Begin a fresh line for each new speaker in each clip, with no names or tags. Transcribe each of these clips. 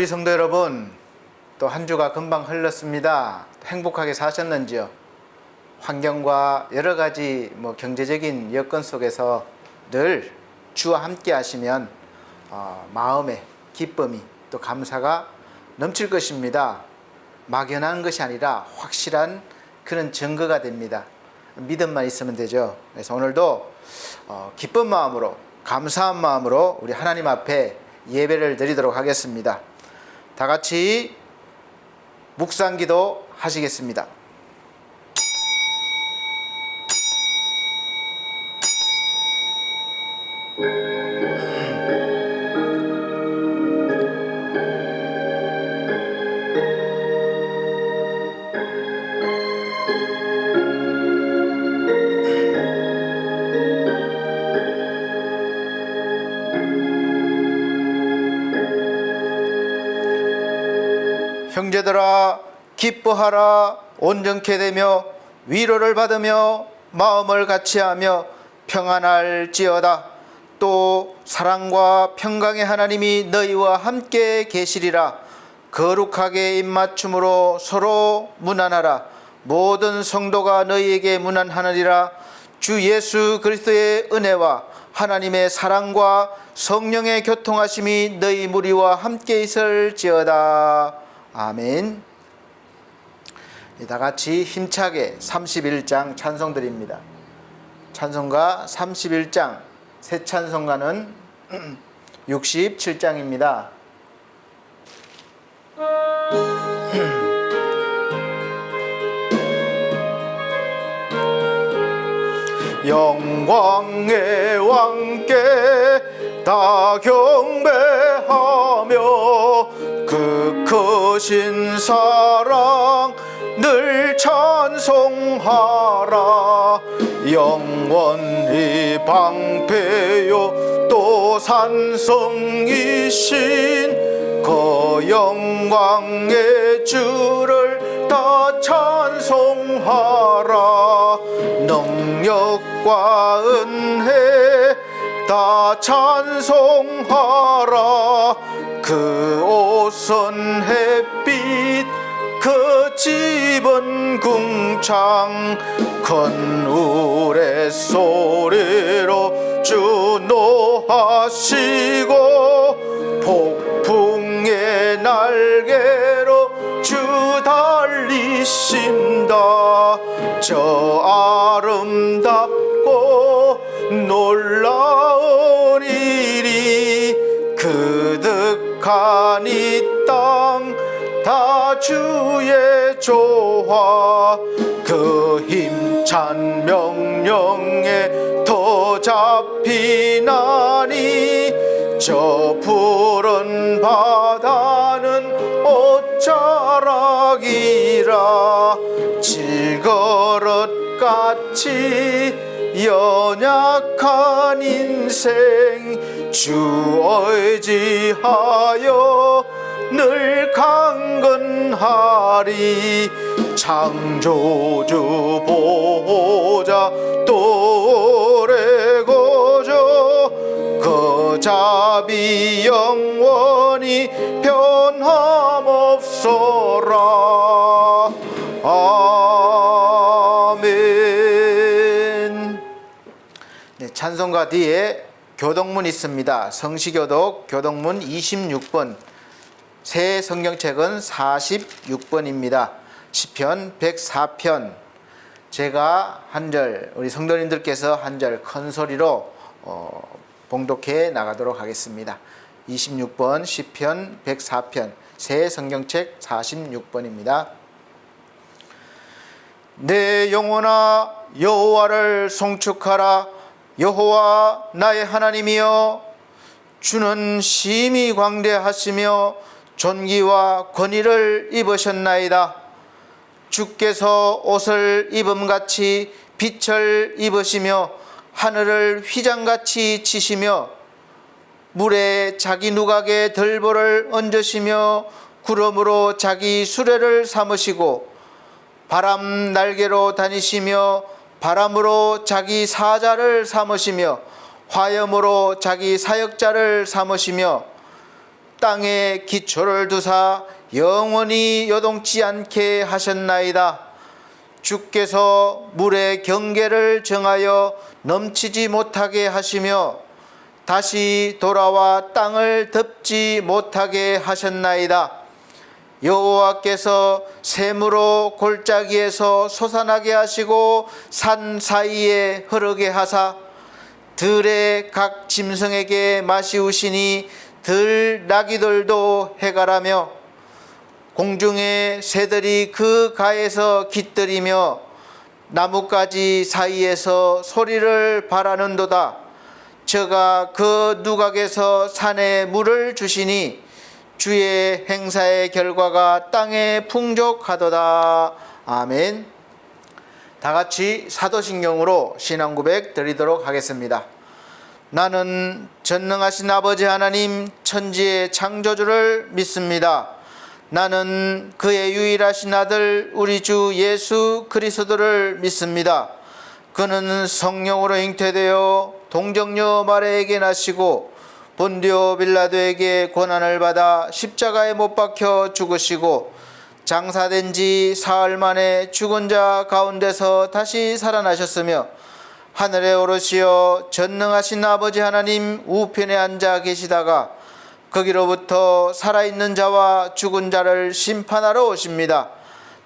우리 성도 여러분, 또 한 주가 금방 흘렀습니다. 행복하게 사셨는지요? 환경과 여러 가지 경제적인 여건 속에서 늘 주와 함께 하시면 마음에 기쁨이 또 감사가 넘칠 것입니다. 막연한 것이 아니라 확실한 그런 증거가 됩니다. 믿음만 있으면 되죠. 그래서 오늘도 기쁜 마음으로, 감사한 마음으로 우리 하나님 앞에 예배를 드리도록 하겠습니다. 다 같이 묵상기도 하시겠습니다. 형제들아 기뻐하라. 온전케 되며 위로를 받으며 마음을 같이하며 평안할지어다. 또 사랑과 평강의 하나님이 너희와 함께 계시리라. 거룩하게 입맞춤으로 서로 문안하라. 모든 성도가 너희에게 문안하느니라. 주 예수 그리스도의 은혜와 하나님의 사랑과 성령의 교통하심이 너희 무리와 함께 있을지어다. 아멘. 다 같이 힘차게 31장 찬송 드립니다. 찬송가 31장, 새 찬송가는 67장입니다. 영광의 왕께 다 경배하며 그 크신 사랑 늘 찬송하라. 영원히 방패요 또 산성이신 그 영광의 주를 다 찬송하라. 능력과 은혜 다 찬송하라. 그 옷은 햇빛 그 집은 궁창 큰 우레소리로 주 노하시고 폭풍의 날개로 주 달리신다. 저 아름답고 놀라운 일이 그득한 이 땅 다 주의 조화. 그 힘찬 명령에 더 잡히나니 저 푸른 바다는 옷자락이라. 질그릇같이 연약한 인생 주 의지하여 늘 강건하리. 창조주 보호자 또 오래 거저 그 자비 영원히 변함없어라. 아멘. 네, 찬송가 뒤에 교독문 있습니다. 성시교독 교독문 26번, 새 성경책은 46번입니다. 시편 104편. 제가 한 절, 우리 성도님들께서 한 절 큰 소리로 봉독해 나가도록 하겠습니다. 26번 시편 104편, 새 성경책 46번입니다. 내 영혼아 여호와를 송축하라. 여호와 나의 하나님이여, 주는 심히 광대하시며 존귀와 권위를 입으셨나이다. 주께서 옷을 입음같이 빛을 입으시며 하늘을 휘장같이 치시며 물에 자기 누각에 들보를 얹으시며 구름으로 자기 수레를 삼으시고 바람 날개로 다니시며 바람으로 자기 사자를 삼으시며 화염으로 자기 사역자를 삼으시며 땅에 기초를 두사 영원히 요동치 않게 하셨나이다. 주께서 물의 경계를 정하여 넘치지 못하게 하시며 다시 돌아와 땅을 덮지 못하게 하셨나이다. 여호와께서 샘으로 골짜기에서 솟아나게 하시고 산 사이에 흐르게 하사 들의 각 짐승에게 마시우시니 들 나귀들도 해가라며 공중의 새들이 그 가에서 깃들이며 나뭇가지 사이에서 소리를 바라는도다. 저가 그 누각에서 산에 물을 주시니 주의 행사의 결과가 땅에 풍족하도다. 아멘. 다 같이 사도신경으로 신앙 고백 드리도록 하겠습니다. 나는 전능하신 아버지 하나님 천지의 창조주를 믿습니다. 나는 그의 유일하신 아들 우리 주 예수 그리스도를 믿습니다. 그는 성령으로 잉태되어 동정녀 마리아에게 나시고 본디오 빌라도에게 고난을 받아 십자가에 못 박혀 죽으시고 장사된 지 사흘 만에 죽은 자 가운데서 다시 살아나셨으며 하늘에 오르시어 전능하신 아버지 하나님 우편에 앉아 계시다가 거기로부터 살아있는 자와 죽은 자를 심판하러 오십니다.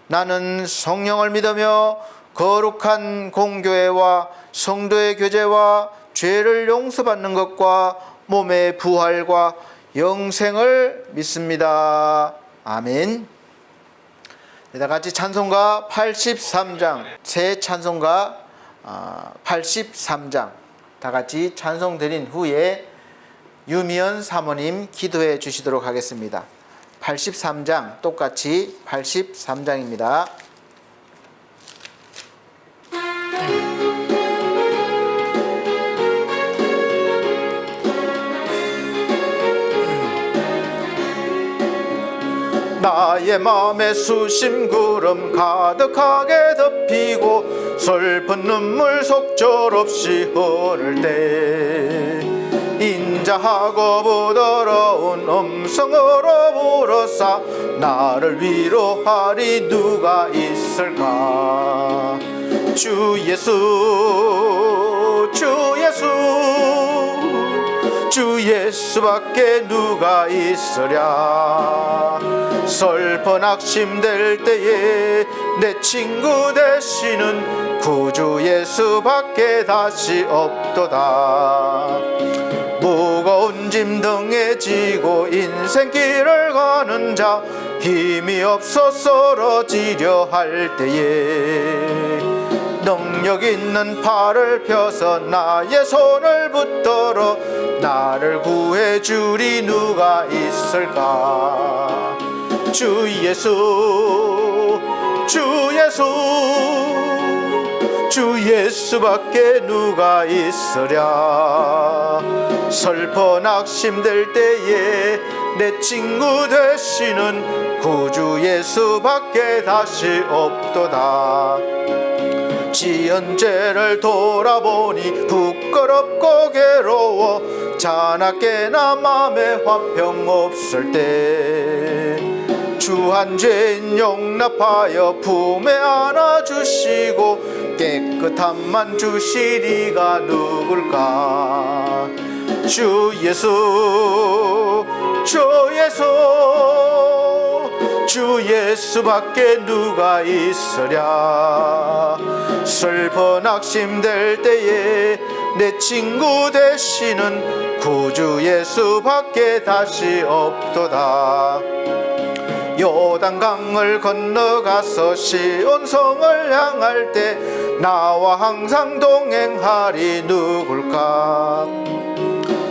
나는 성령을 믿으며 거룩한 공교회와 성도의 교제와 죄를 용서받는 것과 몸의 부활과 영생을 믿습니다. 아멘. 다 같이 찬송가 83장, 새 찬송가 83장 다 같이 찬송 드린 후에 유미연 사모님 기도해 주시도록 하겠습니다. 83장 똑같이 83장입니다. 나의 맘에 수심 구름 가득하게 덮이고 슬픈 눈물 속절없이 흐를 때 인자하고 부드러운 음성으로 불어사 나를 위로하리 누가 있을까. 주 예수 주 예수 주 예수밖에 누가 있으랴. 슬픈 낙심될 때에 내 친구 되시는 구주 예수밖에 다시 없도다. 무거운 짐 등에 지고 인생길을 가는 자 힘이 없어 쓰러지려 할 때에 능력 있는 팔을 펴서 나의 손을 붙들어 나를 구해주리 누가 있을까. 주 예수 주 예수 주 예수밖에 누가 있으랴. 슬퍼 낙심될 때에 내 친구 되시는 구주 예수밖에 다시 없도다. 지은 죄를 돌아보니 부끄럽고 괴로워 자나깨나 맘에 화평 없을 때 주한 죄인 용납하여 품에 안아주시고 깨끗함만 주시리가 누굴까. 주 예수 주 예수 주 예수밖에 누가 있으랴. 슬퍼 낙심될 때에 내 친구 되시는 구주 예수밖에 다시 없도다. 요단강을 건너가서 시온성을 향할 때 나와 항상 동행하리 누굴까.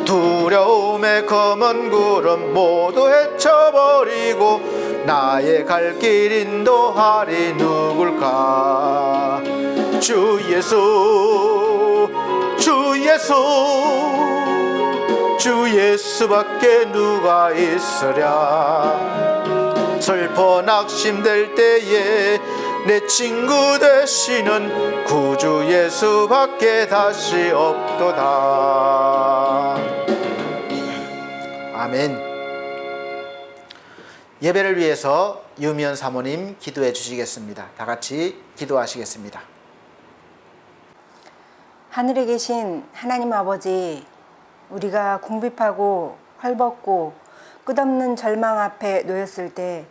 두려움의 검은 구름 모두 헤쳐버리고 나의 갈 길 인도하리 누굴까. 주 예수 주 예수 주 예수밖에 누가 있으랴. 슬퍼 낙심될 때에 내 친구 되시는 구주 예수밖에 다시 없도다. 아멘. 예배를 위해서 유미연 사모님 기도해 주시겠습니다. 다 같이 기도하시겠습니다.
하늘에 계신 하나님 아버지, 우리가 궁핍하고 헐벗고 끝없는 절망 앞에 놓였을 때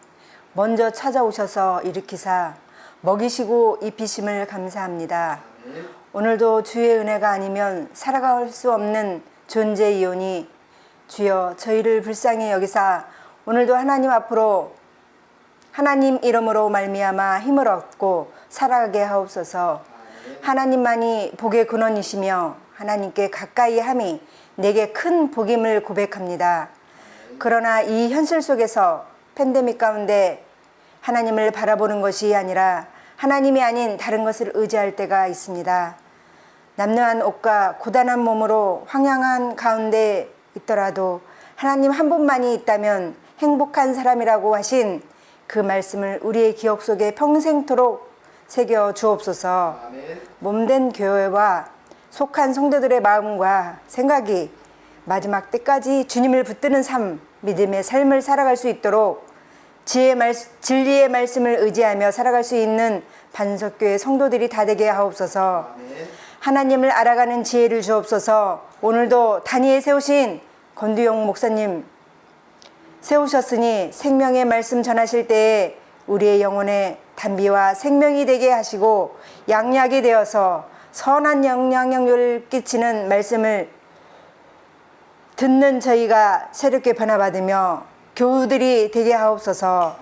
먼저 찾아오셔서 일으키사 먹이시고 입히심을 감사합니다. 오늘도 주의 은혜가 아니면 살아갈 수 없는 존재이오니 주여 저희를 불쌍히 여기사 오늘도 하나님 앞으로 하나님 이름으로 말미암아 힘을 얻고 살아가게 하옵소서. 하나님만이 복의 근원이시며 하나님께 가까이 함이 내게 큰 복임을 고백합니다. 그러나 이 현실 속에서 팬데믹 가운데 하나님을 바라보는 것이 아니라 하나님이 아닌 다른 것을 의지할 때가 있습니다. 남루한 옷과 고단한 몸으로 황량한 가운데 있더라도 하나님 한 분만이 있다면 행복한 사람이라고 하신 그 말씀을 우리의 기억 속에 평생토록 새겨 주옵소서. 몸된 교회와 속한 성도들의 마음과 생각이 마지막 때까지 주님을 붙드는 삶, 믿음의 삶을 살아갈 수 있도록 진리의 말씀을 의지하며 살아갈 수 있는 반석교회 성도들이 다 되게 하옵소서. 하나님을 알아가는 지혜를 주옵소서. 오늘도 단위에 세우신 권두용 목사님 세우셨으니 생명의 말씀 전하실 때에 우리의 영혼에 단비와 생명이 되게 하시고 양약이 되어서 선한 영향력을 끼치는 말씀을 듣는 저희가 새롭게 변화받으며 교우들이 되게 하옵소서.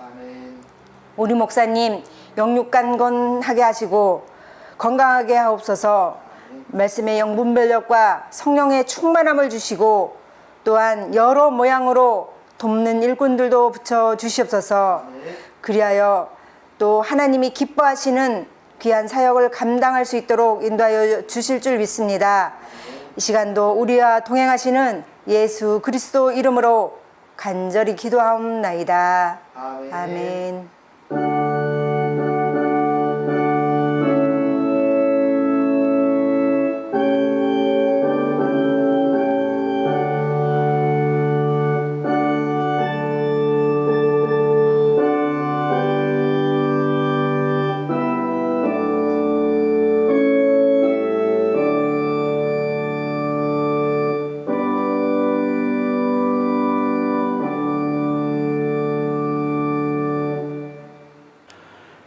우리 목사님 영육간건하게 하시고 건강하게 하옵소서. 말씀의 영분별력과 성령의 충만함을 주시고 또한 여러 모양으로 돕는 일꾼들도 붙여 주시옵소서. 그리하여 또 하나님이 기뻐하시는 귀한 사역을 감당할 수 있도록 인도하여 주실 줄 믿습니다. 이 시간도 우리와 동행하시는 예수 그리스도 이름으로 간절히 기도하옵나이다. 아멘.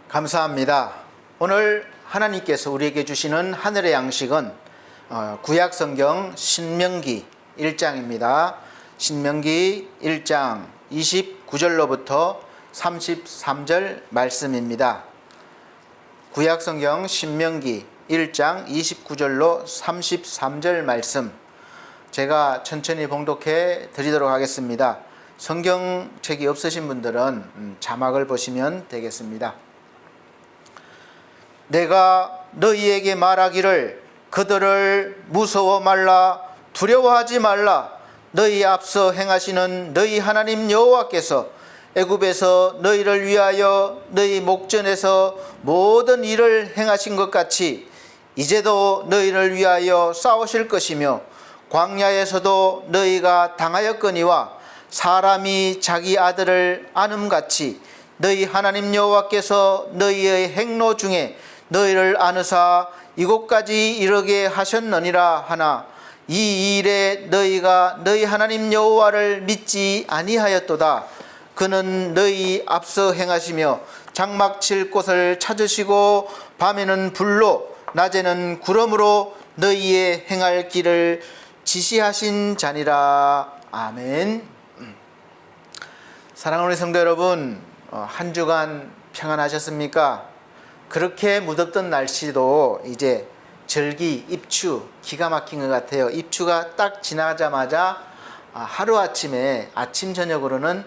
감사합니다. 오늘 하나님께서 우리에게 주시는 하늘의 양식은 구약성경 신명기 1장입니다. 신명기 1장 29절로부터 33절 말씀입니다. 구약성경 신명기 1장 29절로 33절 말씀 제가 천천히 봉독해 드리도록 하겠습니다. 성경책이 없으신 분들은 자막을 보시면 되겠습니다. 내가 너희에게 말하기를 그들을 무서워 말라 두려워하지 말라. 너희 앞서 행하시는 너희 하나님 여호와께서 애굽에서 너희를 위하여 너희 목전에서 모든 일을 행하신 것 같이 이제도 너희를 위하여 싸우실 것이며 광야에서도 너희가 당하였거니와 사람이 자기 아들을 안음같이 너희 하나님 여호와께서 너희의 행로 중에 너희를 안으사 이곳까지 이르게 하셨느니라 하나 이 일에 너희가 너희 하나님 여호와를 믿지 아니하였도다. 그는 너희 앞서 행하시며 장막 칠 곳을 찾으시고 밤에는 불로 낮에는 구름으로 너희의 행할 길을 지시하신 자니라. 아멘. 사랑하는 성도 여러분, 한 주간 평안하셨습니까? 그렇게 무덥던 날씨도 이제 절기, 입추 기가 막힌 것 같아요. 입추가 딱 지나자마자 하루아침에 아침 저녁으로는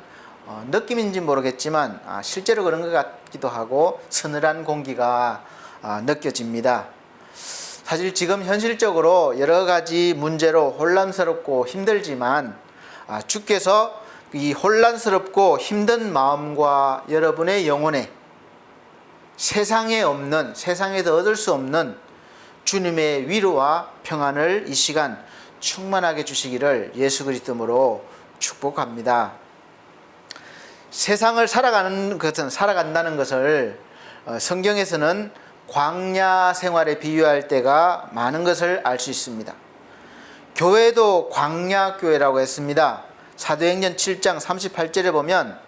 느낌인지 모르겠지만 실제로 그런 것 같기도 하고 서늘한 공기가 느껴집니다. 사실 지금 현실적으로 여러 가지 문제로 혼란스럽고 힘들지만 주께서 이 혼란스럽고 힘든 마음과 여러분의 영혼에 세상에 없는, 세상에서 얻을 수 없는 주님의 위로와 평안을 이 시간 충만하게 주시기를 예수 그리스도 이름으로 축복합니다. 세상을 살아간다는 것을 성경에서는 광야 생활에 비유할 때가 많은 것을 알 수 있습니다. 교회도 광야 교회라고 했습니다. 사도행전 7장 38절에 보면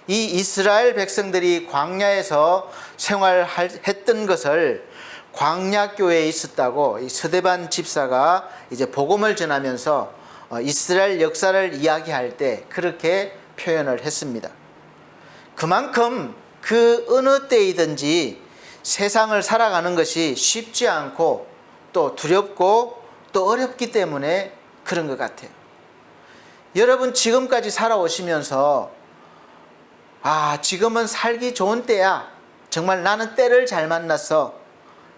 이 이스라엘 백성들이 광야에서 생활했던 것을 광야 교회에 있었다고 이 스데반 집사가 이제 복음을 전하면서 이스라엘 역사를 이야기할 때 그렇게 표현을 했습니다. 그만큼 그 어느 때이든지 세상을 살아가는 것이 쉽지 않고 또 두렵고 또 어렵기 때문에 그런 것 같아요. 여러분 지금까지 살아오시면서 지금은 살기 좋은 때야. 정말 나는 때를 잘 만났어.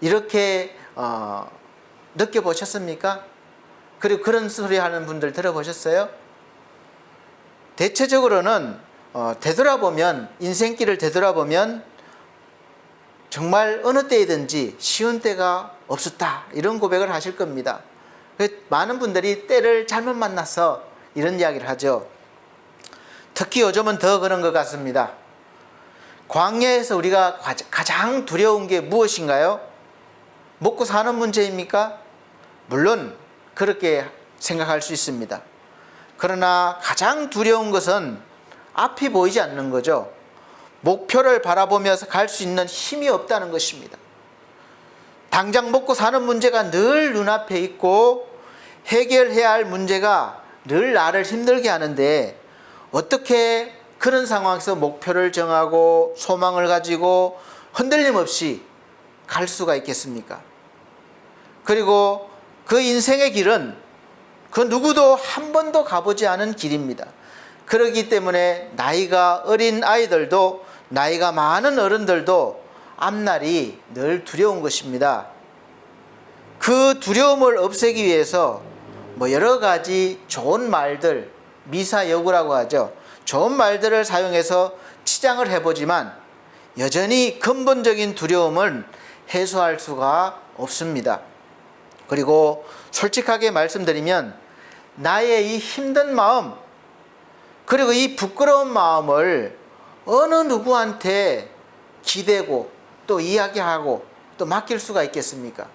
이렇게 느껴보셨습니까? 그리고 그런 소리 하는 분들 들어보셨어요? 대체적으로는 인생길을 되돌아보면 정말 어느 때이든지 쉬운 때가 없었다. 이런 고백을 하실 겁니다. 많은 분들이 때를 잘못 만나서 이런 이야기를 하죠. 특히 요즘은 더 그런 것 같습니다. 광야에서 우리가 가장 두려운 게 무엇인가요? 먹고 사는 문제입니까? 물론 그렇게 생각할 수 있습니다. 그러나 가장 두려운 것은 앞이 보이지 않는 거죠. 목표를 바라보면서 갈 수 있는 힘이 없다는 것입니다. 당장 먹고 사는 문제가 늘 눈앞에 있고 해결해야 할 문제가 늘 나를 힘들게 하는데 어떻게 그런 상황에서 목표를 정하고 소망을 가지고 흔들림 없이 갈 수가 있겠습니까? 그리고 그 인생의 길은 그 누구도 한 번도 가보지 않은 길입니다. 그렇기 때문에 나이가 어린 아이들도 나이가 많은 어른들도 앞날이 늘 두려운 것입니다. 그 두려움을 없애기 위해서 여러 가지 좋은 말들, 미사여구라고 하죠. 좋은 말들을 사용해서 치장을 해보지만 여전히 근본적인 두려움을 해소할 수가 없습니다. 그리고 솔직하게 말씀드리면 나의 이 힘든 마음 그리고 이 부끄러운 마음을 어느 누구한테 기대고 또 이야기하고 또 맡길 수가 있겠습니까?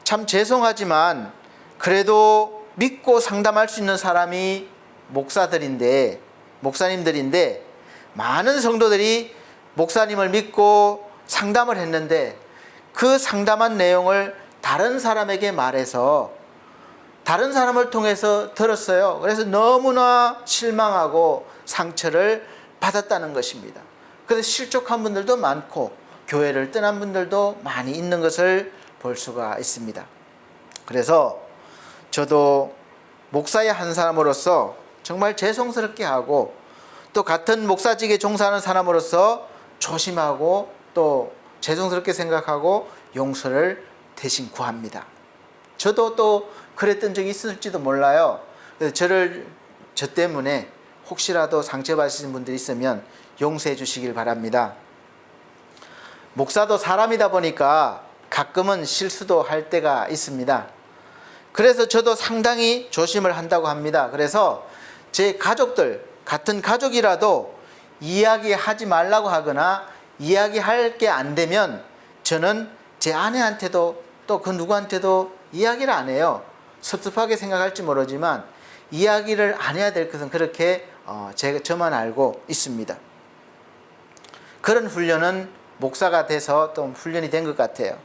참 죄송하지만 그래도 믿고 상담할 수 있는 사람이 목사님들인데 많은 성도들이 목사님을 믿고 상담을 했는데 그 상담한 내용을 다른 사람에게 말해서 다른 사람을 통해서 들었어요. 그래서 너무나 실망하고 상처를 받았다는 것입니다. 그래서 실족한 분들도 많고 교회를 떠난 분들도 많이 있는 것을 볼 수가 있습니다. 그래서 저도 목사의 한 사람으로서 정말 죄송스럽게 하고 또 같은 목사직에 종사하는 사람으로서 조심하고 또 죄송스럽게 생각하고 용서를 대신 구합니다. 저도 또 그랬던 적이 있을지도 몰라요. 그래서 저 때문에 혹시라도 상처받으신 분들이 있으면 용서해 주시길 바랍니다. 목사도 사람이다 보니까 가끔은 실수도 할 때가 있습니다. 그래서 저도 상당히 조심을 한다고 합니다. 그래서 제 가족들, 같은 가족이라도 이야기하지 말라고 하거나 이야기할 게 안 되면 저는 제 아내한테도 또 그 누구한테도 이야기를 안 해요. 섭섭하게 생각할지 모르지만 이야기를 안 해야 될 것은 그렇게 저만 알고 있습니다. 그런 훈련은 목사가 돼서 또 훈련이 된 것 같아요.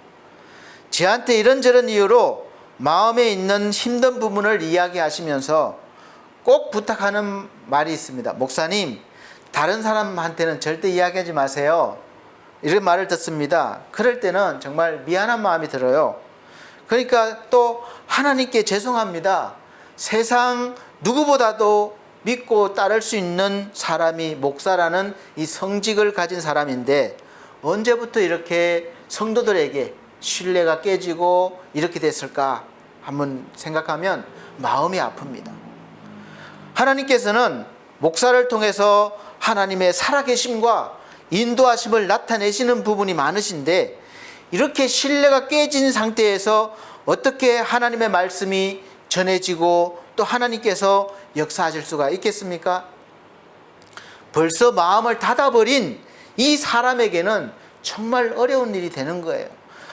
저한테 이런저런 이유로 마음에 있는 힘든 부분을 이야기하시면서 꼭 부탁하는 말이 있습니다. 목사님, 다른 사람한테는 절대 이야기하지 마세요. 이런 말을 듣습니다. 그럴 때는 정말 미안한 마음이 들어요. 그러니까 또 하나님께 죄송합니다. 세상 누구보다도 믿고 따를 수 있는 사람이 목사라는 이 성직을 가진 사람인데 언제부터 이렇게 성도들에게 신뢰가 깨지고 이렇게 됐을까 한번 생각하면 마음이 아픕니다. 하나님께서는 목사를 통해서 하나님의 살아계심과 인도하심을 나타내시는 부분이 많으신데 이렇게 신뢰가 깨진 상태에서 어떻게 하나님의 말씀이 전해지고 또 하나님께서 역사하실 수가 있겠습니까? 벌써 마음을 닫아버린 이 사람에게는 정말 어려운 일이 되는 거예요.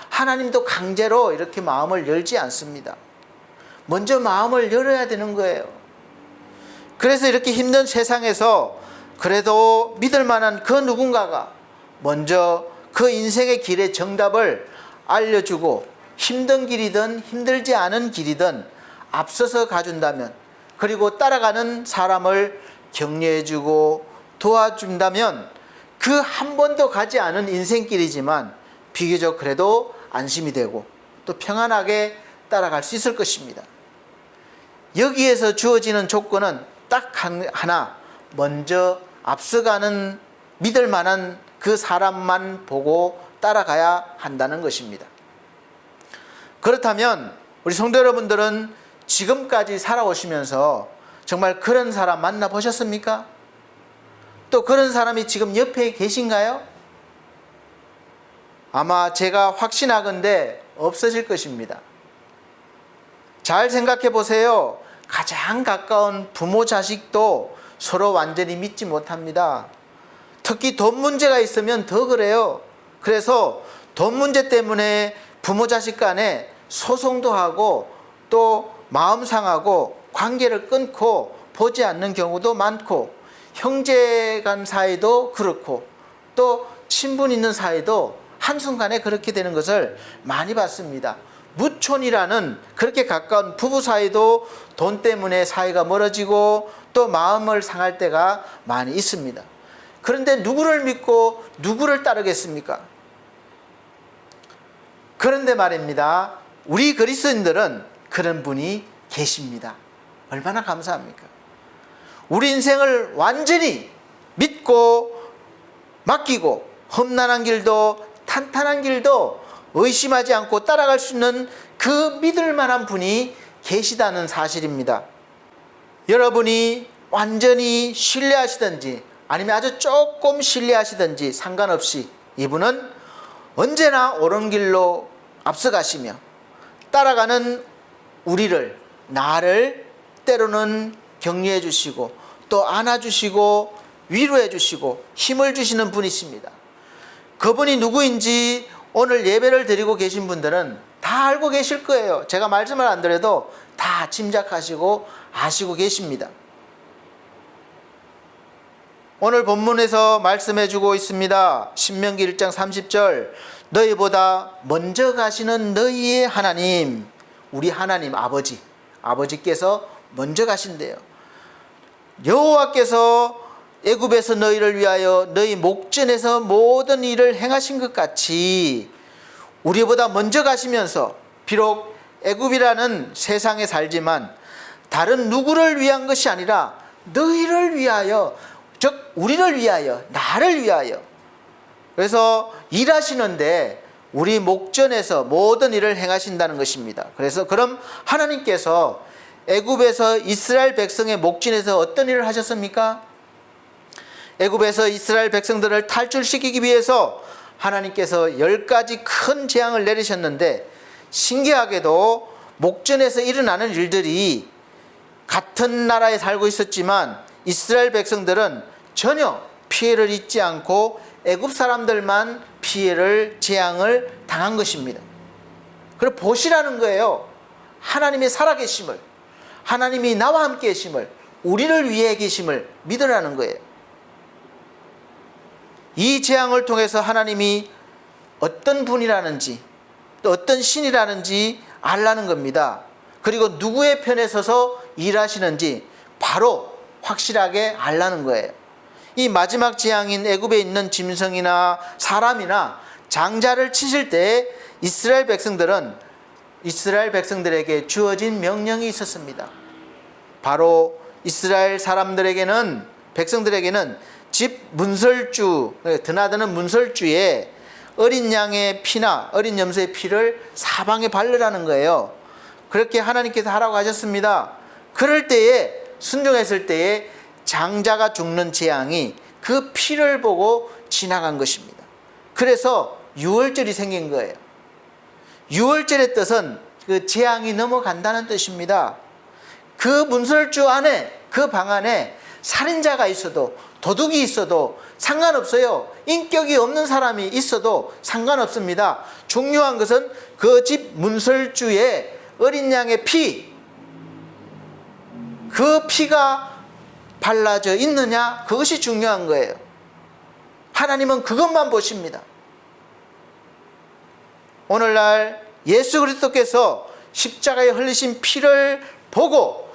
하나님도 강제로 이렇게 마음을 열지 않습니다. 먼저 마음을 열어야 되는 거예요. 그래서 이렇게 힘든 세상에서 그래도 믿을 만한 그 누군가가 먼저 그 인생의 길의 정답을 알려주고 힘든 길이든 힘들지 않은 길이든 앞서서 가준다면, 그리고 따라가는 사람을 격려해주고 도와준다면 그 한 번도 가지 않은 인생길이지만 비교적 그래도 안심이 되고 또 평안하게 따라갈 수 있을 것입니다. 여기에서 주어지는 조건은 딱 하나, 먼저 앞서가는 믿을 만한 그 사람만 보고 따라가야 한다는 것입니다. 그렇다면 우리 성도 여러분들은 지금까지 살아오시면서 정말 그런 사람 만나보셨습니까? 또 그런 사람이 지금 옆에 계신가요? 아마 제가 확신하건대 없어질 것입니다. 잘 생각해 보세요. 가장 가까운 부모 자식도 서로 완전히 믿지 못합니다. 특히 돈 문제가 있으면 더 그래요. 그래서 돈 문제 때문에 부모 자식 간에 소송도 하고 또 마음 상하고 관계를 끊고 보지 않는 경우도 많고, 형제 간 사이도 그렇고 또 친분 있는 사이도 한순간에 그렇게 되는 것을 많이 봤습니다. 무촌이라는 그렇게 가까운 부부 사이도 돈 때문에 사이가 멀어지고 또 마음을 상할 때가 많이 있습니다. 그런데 누구를 믿고 누구를 따르겠습니까? 그런데 말입니다, 우리 그리스도인들은 그런 분이 계십니다. 얼마나 감사합니까? 우리 인생을 완전히 믿고 맡기고 험난한 길도 탄탄한 길도 의심하지 않고 따라갈 수 있는 그 믿을 만한 분이 계시다는 사실입니다. 여러분이 완전히 신뢰하시든지 아니면 아주 조금 신뢰하시든지 상관없이 이분은 언제나 옳은 길로 앞서가시며 따라가는 우리를, 나를 때로는 격려해 주시고 또 안아주시고 위로해 주시고 힘을 주시는 분이십니다. 그분이 누구인지 오늘 예배를 드리고 계신 분들은 다 알고 계실 거예요. 제가 말씀을 안 드려도 다 짐작하시고 아시고 계십니다. 오늘 본문에서 말씀해 주고 있습니다. 신명기 1장 30절, 너희보다 먼저 가시는 너희의 하나님, 우리 하나님 아버지께서 먼저 가신대요. 여호와께서 애굽에서 너희를 위하여 너희 목전에서 모든 일을 행하신 것 같이 우리보다 먼저 가시면서 비록 애굽이라는 세상에 살지만 다른 누구를 위한 것이 아니라 너희를 위하여, 즉 우리를 위하여, 나를 위하여, 그래서 일하시는데 우리 목전에서 모든 일을 행하신다는 것입니다. 그래서 그럼 하나님께서 애굽에서 이스라엘 백성의 목전에서 어떤 일을 하셨습니까? 애굽에서 이스라엘 백성들을 탈출시키기 위해서 하나님께서 10가지 큰 재앙을 내리셨는데, 신기하게도 목전에서 일어나는 일들이 같은 나라에 살고 있었지만 이스라엘 백성들은 전혀 피해를 입지 않고 애굽 사람들만 피해를, 재앙을 당한 것입니다. 그리고 보시라는 거예요. 하나님의 살아계심을, 하나님이 나와 함께 계심을, 우리를 위해 계심을 믿으라는 거예요. 이 재앙을 통해서 하나님이 어떤 분이라는지 또 어떤 신이라는지 알라는 겁니다. 그리고 누구의 편에 서서 일하시는지 바로 확실하게 알라는 거예요. 이 마지막 재앙인 애굽에 있는 짐승이나 사람이나 장자를 치실 때 이스라엘 백성들에게 주어진 명령이 있었습니다. 바로 이스라엘 사람들에게는, 백성들에게는 집 문설주, 드나드는 문설주에 어린 양의 피나 어린 염소의 피를 사방에 바르라는 거예요. 그렇게 하나님께서 하라고 하셨습니다. 그럴 때에, 순종했을 때에 장자가 죽는 재앙이 그 피를 보고 지나간 것입니다. 그래서 유월절이 생긴 거예요. 유월절의 뜻은 그 재앙이 넘어간다는 뜻입니다. 그 문설주 안에, 그 방 안에 살인자가 있어도 도둑이 있어도 상관없어요. 인격이 없는 사람이 있어도 상관없습니다. 중요한 것은 그 집 문설주의 어린 양의 피, 그 피가 발라져 있느냐, 그것이 중요한 거예요. 하나님은 그것만 보십니다. 오늘날 예수 그리스도께서 십자가에 흘리신 피를 보고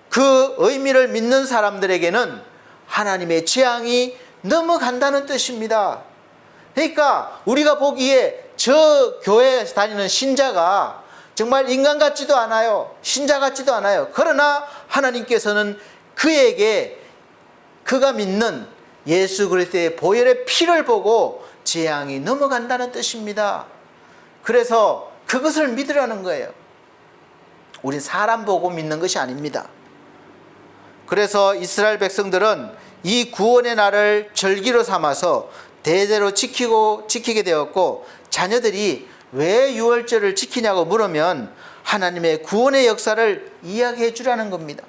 그 의미를 믿는 사람들에게는 하나님의 재앙이 넘어간다는 뜻입니다. 그러니까 우리가 보기에 저 교회에 다니는 신자가 정말 인간 같지도 않아요. 신자 같지도 않아요. 그러나 하나님께서는 그에게 그가 믿는 예수 그리스도의 보혈의 피를 보고 재앙이 넘어간다는 뜻입니다. 그래서 그것을 믿으라는 거예요. 우린 사람 보고 믿는 것이 아닙니다. 그래서 이스라엘 백성들은 이 구원의 날을 절기로 삼아서 대대로 지키게 되었고, 자녀들이 왜 유월절을 지키냐고 물으면 하나님의 구원의 역사를 이야기해 주라는 겁니다.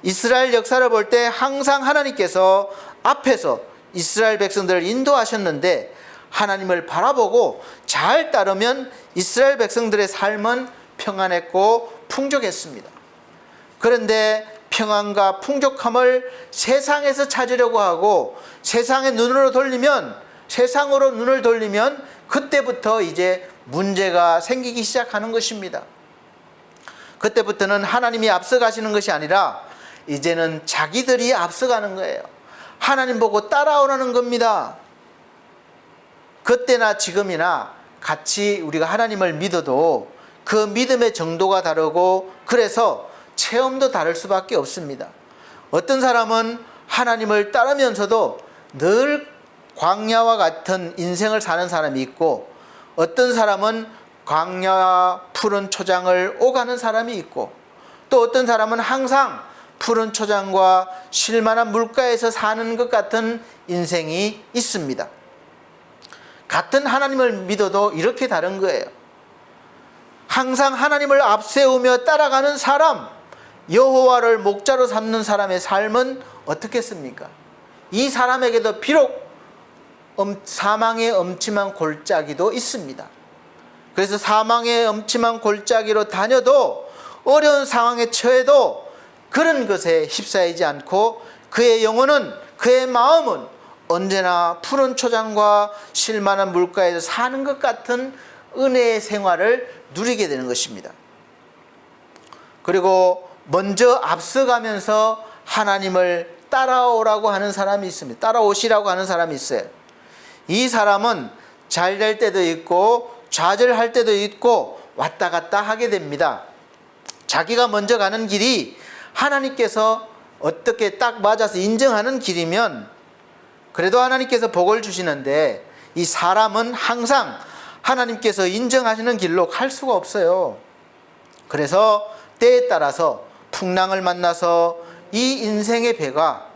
이스라엘 역사를 볼 때 항상 하나님께서 앞에서 이스라엘 백성들을 인도하셨는데, 하나님을 바라보고 잘 따르면 이스라엘 백성들의 삶은 평안했고 풍족했습니다. 그런데 평안과 풍족함을 세상에서 찾으려고 하고 세상의 눈으로 돌리면, 세상으로 눈을 돌리면 그때부터 이제 문제가 생기기 시작하는 것입니다. 그때부터는 하나님이 앞서가시는 것이 아니라 이제는 자기들이 앞서가는 거예요. 하나님 보고 따라오라는 겁니다. 그때나 지금이나 같이 우리가 하나님을 믿어도 그 믿음의 정도가 다르고, 그래서 체험도 다를 수밖에 없습니다. 어떤 사람은 하나님을 따르면서도 늘 광야와 같은 인생을 사는 사람이 있고, 어떤 사람은 광야와 푸른 초장을 오가는 사람이 있고, 또 어떤 사람은 항상 푸른 초장과 쉴만한 물가에서 사는 것 같은 인생이 있습니다. 같은 하나님을 믿어도 이렇게 다른 거예요. 항상 하나님을 앞세우며 따라가는 사람, 여호와를 목자로 삼는 사람의 삶은 어떻겠습니까? 이 사람에게도 비록 사망의 엄침한 골짜기도 있습니다. 그래서 사망의 엄침한 골짜기로 다녀도, 어려운 상황에 처해도 그런 것에 휩싸이지 않고 그의 영혼은, 그의 마음은 언제나 푸른 초장과 쉴만한 물가에서 사는 것 같은 은혜의 생활을 누리게 되는 것입니다. 그리고 먼저 앞서가면서 하나님을 따라오라고 하는 사람이 있습니다. 따라오시라고 하는 사람이 있어요. 이 사람은 잘 될 때도 있고 좌절할 때도 있고 왔다 갔다 하게 됩니다. 자기가 먼저 가는 길이 하나님께서 어떻게 딱 맞아서 인정하는 길이면 그래도 하나님께서 복을 주시는데, 이 사람은 항상 하나님께서 인정하시는 길로 갈 수가 없어요. 그래서 때에 따라서 풍랑을 만나서 이 인생의 배가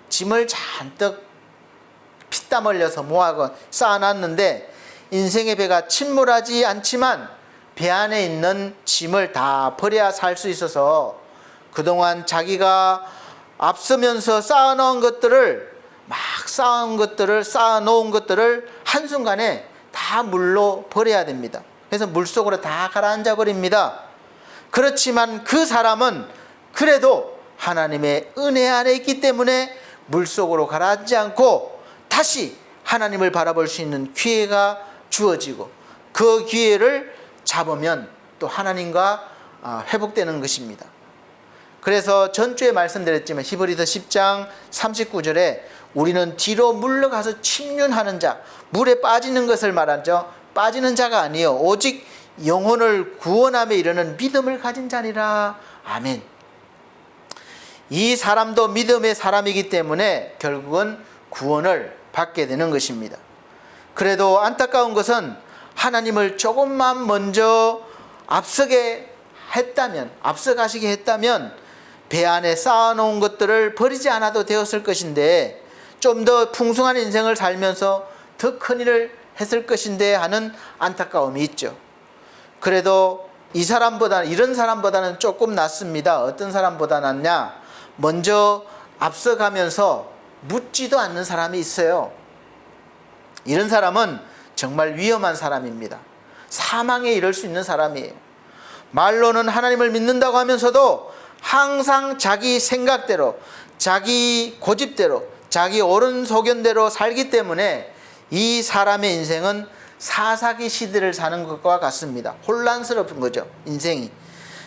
짐을 잔뜩 피땀 흘려서 모아서 쌓아놨는데, 인생의 배가 침몰하지 않지만 배 안에 있는 짐을 다 버려야 살 수 있어서 그동안 자기가 앞서면서 쌓아놓은 것들을, 쌓아놓은 것들을 한순간에 다 물로 버려야 됩니다. 그래서 물속으로 다 가라앉아 버립니다. 그렇지만 그 사람은 그래도 하나님의 은혜 안에 있기 때문에 물속으로 가라앉지 않고 다시 하나님을 바라볼 수 있는 기회가 주어지고, 그 기회를 잡으면 또 하나님과 회복되는 것입니다. 그래서 전주에 말씀드렸지만 히브리서 10장 39절에 우리는 뒤로 물러가서 침륜하는 자, 물에 빠지는 것을 말하죠. 빠지는 자가 아니요 오직 영혼을 구원함에 이르는 믿음을 가진 자니라. 아멘. 이 사람도 믿음의 사람이기 때문에 결국은 구원을 받게 되는 것입니다. 그래도 안타까운 것은 하나님을 조금만 먼저 앞서가시게 했다면 배 안에 쌓아놓은 것들을 버리지 않아도 되었을 것인데, 좀 더 풍성한 인생을 살면서 더 큰 일을 했을 것인데 하는 안타까움이 있죠. 그래도 이런 사람보다는 조금 낫습니다. 어떤 사람보다 낫냐? 먼저 앞서가면서 묻지도 않는 사람이 있어요. 이런 사람은 정말 위험한 사람입니다. 사망에 이를 수 있는 사람이에요. 말로는 하나님을 믿는다고 하면서도 항상 자기 생각대로, 자기 고집대로, 자기 옳은 소견대로 살기 때문에 이 사람의 인생은 사사기 시대를 사는 것과 같습니다. 혼란스러운 거죠, 인생이.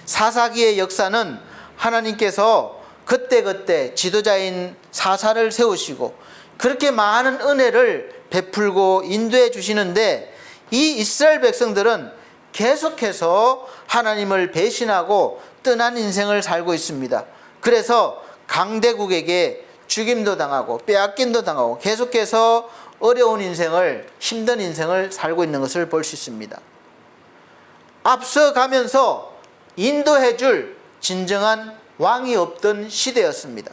사사기의 역사는 하나님께서 그때그때 지도자인 사사를 세우시고 그렇게 많은 은혜를 베풀고 인도해 주시는데, 이 이스라엘 백성들은 계속해서 하나님을 배신하고 떠난 인생을 살고 있습니다. 그래서 강대국에게 죽임도 당하고 빼앗김도 당하고 계속해서 어려운 인생을, 힘든 인생을 살고 있는 것을 볼 수 있습니다. 앞서가면서 인도해 줄 진정한 왕이 없던 시대였습니다.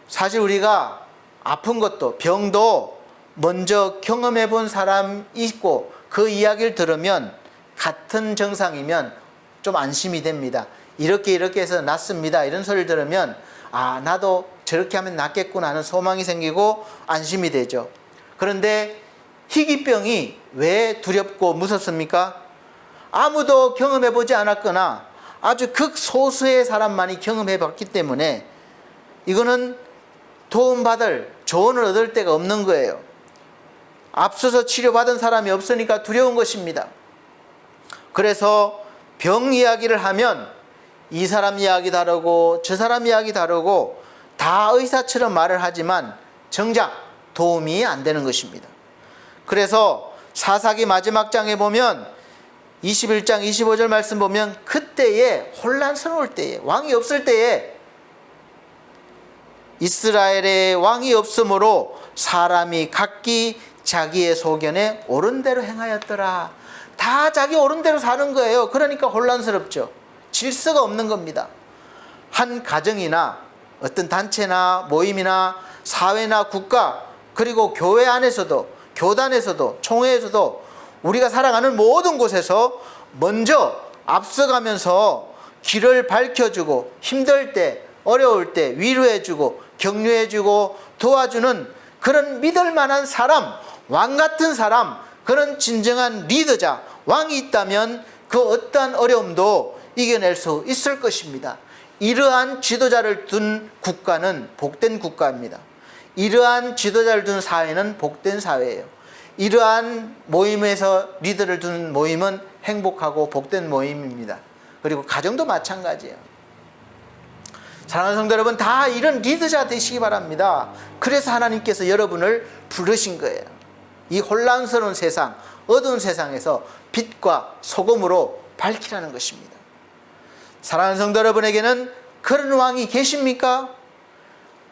사실 우리가 아픈 것도, 병도 먼저 경험해 본 사람이 있고 그 이야기를 들으면 같은 증상이면 좀 안심이 됩니다. 이렇게 해서 낫습니다. 이런 소리를 들으면 아, 나도 저렇게 하면 낫겠구나 하는 소망이 생기고 안심이 되죠. 그런데 희귀병이 왜 두렵고 무섭습니까? 아무도 경험해 보지 않았거나 아주 극소수의 사람만이 경험해 봤기 때문에 이거는 도움받을, 조언을 얻을 데가 없는 거예요. 앞서서 치료받은 사람이 없으니까 두려운 것입니다. 그래서 병 이야기를 하면 이 사람 이야기 다르고 저 사람 이야기 다르고 다 의사처럼 말을 하지만 정작 도움이 안 되는 것입니다. 그래서 사사기 마지막 장에 보면 21장 25절 말씀 보면 그때에, 혼란스러울 때에, 왕이 없을 때에 이스라엘의 왕이 없으므로 사람이 각기 자기의 소견에 옳은 대로 행하였더라. 다 자기 옳은 대로 사는 거예요. 그러니까 혼란스럽죠. 질서가 없는 겁니다. 한 가정이나 어떤 단체나 모임이나 사회나 국가, 그리고 교회 안에서도, 교단에서도, 총회에서도 우리가 살아가는 모든 곳에서 먼저 앞서가면서 길을 밝혀주고 힘들 때, 어려울 때 위로해주고 격려해주고 도와주는 그런 믿을 만한 사람, 왕 같은 사람, 그런 진정한 리더자, 왕이 있다면 그 어떠한 어려움도 이겨낼 수 있을 것입니다. 이러한 지도자를 둔 국가는 복된 국가입니다. 이러한 지도자를 둔 사회는 복된 사회예요. 이러한 모임에서 리더를 두는 모임은 행복하고 복된 모임입니다. 그리고 가정도 마찬가지예요. 사랑하는 성도 여러분, 다 이런 리더자 되시기 바랍니다. 그래서 하나님께서 여러분을 부르신 거예요. 이 혼란스러운 세상, 어두운 세상에서 빛과 소금으로 밝히라는 것입니다. 사랑하는 성도 여러분에게는 그런 왕이 계십니까?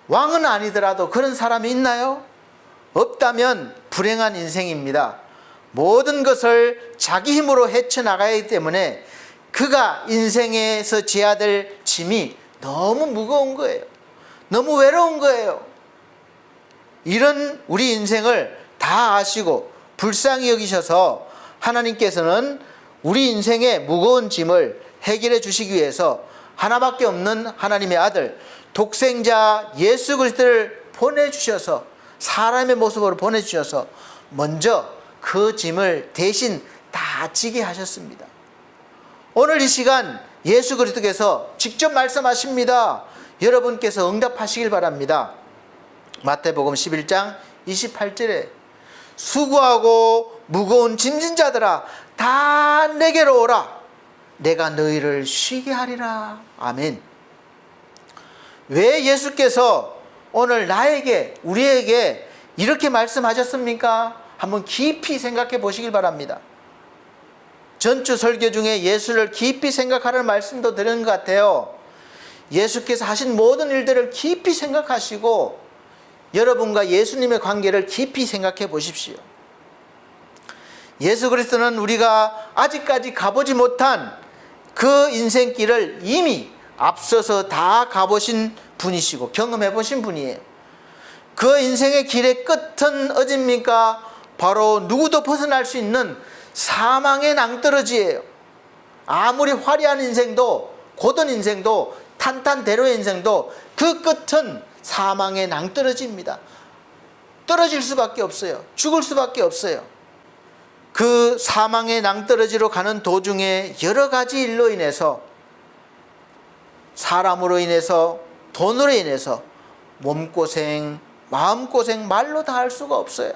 왕은 아니더라도 그런 사람이 있나요? 없다면 불행한 인생입니다. 모든 것을 자기 힘으로 헤쳐나가야 하기 때문에 그가 인생에서 져야 될 짐이 너무 무거운 거예요. 너무 외로운 거예요. 이런 우리 인생을 다 아시고 불쌍히 여기셔서 하나님께서는 우리 인생의 무거운 짐을 해결해 주시기 위해서 하나밖에 없는 하나님의 아들 독생자 예수 그리스도를 보내주셔서, 사람의 모습으로 보내주셔서 먼저 그 짐을 대신 다 지게 하셨습니다. 오늘 이 시간 예수 그리스도께서 직접 말씀하십니다. 여러분께서 응답하시길 바랍니다. 마태복음 11장 28절에 수고하고 무거운 짐진 자들아 다 내게로 오라. 내가 너희를 쉬게 하리라. 아멘. 왜 예수께서 오늘 나에게, 우리에게 이렇게 말씀하셨습니까? 한번 깊이 생각해 보시길 바랍니다. 전주 설교 중에 예수를 깊이 생각하라는 말씀도 드린 것 같아요. 예수께서 하신 모든 일들을 깊이 생각하시고 여러분과 예수님의 관계를 깊이 생각해 보십시오. 예수 그리스도는 우리가 아직까지 가보지 못한 그 인생길을 이미 앞서서 다 가보신 분이시고 경험해 보신 분이에요. 그 인생의 길의 끝은 어딥니까? 바로 누구도 벗어날 수 있는 사망의 낭떠러지예요. 아무리 화려한 인생도, 고든 인생도, 탄탄대로의 인생도 그 끝은 사망의 낭떠러지입니다. 떨어질 수밖에 없어요. 죽을 수밖에 없어요. 그 사망의 낭떠러지로 가는 도중에 여러 가지 일로 인해서, 사람으로 인해서, 돈으로 인해서 몸고생, 마음고생 말로 다 할 수가 없어요.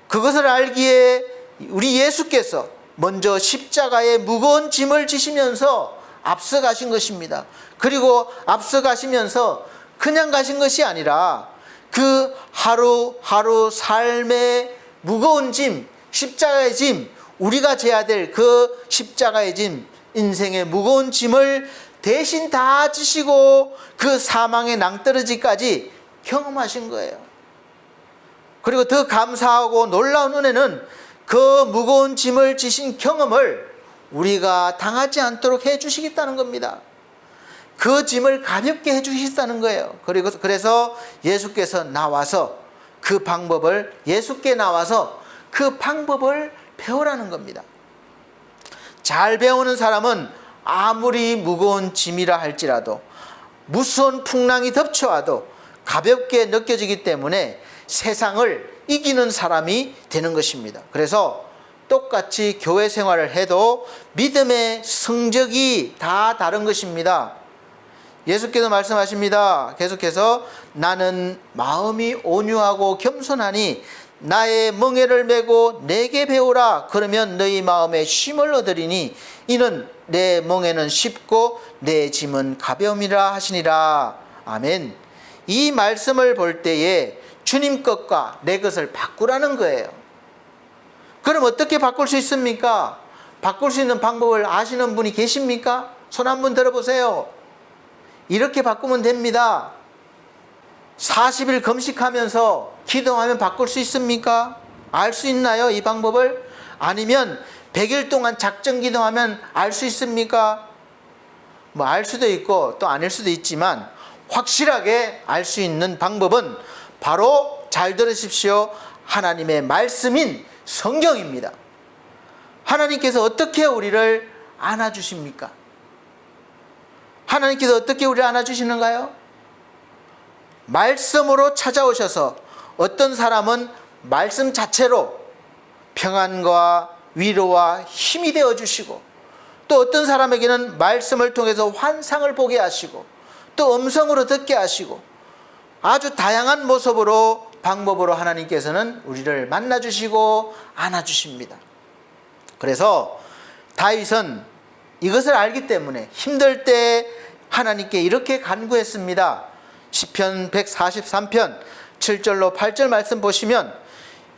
그것을 알기에 우리 예수께서 먼저 십자가의 무거운 짐을 지시면서 앞서가신 것입니다. 그리고 앞서가시면서 그냥 가신 것이 아니라 그 하루하루 삶의 무거운 짐, 십자가의 짐, 우리가 져야 될 그 십자가의 짐, 인생의 무거운 짐을 대신 다 지시고 그 사망의 낭떠러지까지 경험하신 거예요. 그리고 더 감사하고 놀라운 은혜는 그 무거운 짐을 지신 경험을 우리가 당하지 않도록 해주시겠다는 겁니다. 그 짐을 가볍게 해주시겠다는 거예요. 그래서 예수께서 나와서 그 방법을, 예수께 나와서 그 방법을 배우라는 겁니다. 잘 배우는 사람은 아무리 무거운 짐이라 할지라도, 무서운 풍랑이 덮쳐와도 가볍게 느껴지기 때문에 세상을 이기는 사람이 되는 것입니다. 그래서 똑같이 교회 생활을 해도 믿음의 성적이 다 다른 것입니다. 예수께서 말씀하십니다. 계속해서 나는 마음이 온유하고 겸손하니 나의 멍에를 메고 내게 배우라. 그러면 너희 마음에 쉼을 얻으리니 이는 내 멍에는 쉽고 내 짐은 가벼움이라 하시니라. 아멘. 이 말씀을 볼 때에 주님 것과 내 것을 바꾸라는 거예요. 그럼 어떻게 바꿀 수 있습니까? 바꿀 수 있는 방법을 아시는 분이 계십니까? 손 한번 들어보세요. 이렇게 바꾸면 됩니다. 40일 금식하면서 기도하면 바꿀 수 있습니까? 알 수 있나요? 이 방법을? 아니면 100일 동안 작정 기도하면 알 수 있습니까? 뭐 알 수도 있고 또 아닐 수도 있지만 확실하게 알 수 있는 방법은 바로, 잘 들으십시오, 하나님의 말씀인 성경입니다. 하나님께서 어떻게 우리를 안아주십니까? 하나님께서 어떻게 우리를 안아주시는가요? 말씀으로 찾아오셔서 어떤 사람은 말씀 자체로 평안과 위로와 힘이 되어주시고, 또 어떤 사람에게는 말씀을 통해서 환상을 보게 하시고, 또 음성으로 듣게 하시고, 아주 다양한 모습으로, 방법으로 하나님께서는 우리를 만나주시고 안아주십니다. 그래서 다윗은 이것을 알기 때문에 힘들 때 하나님께 이렇게 간구했습니다. 시편 143편 7절로 8절 말씀 보시면,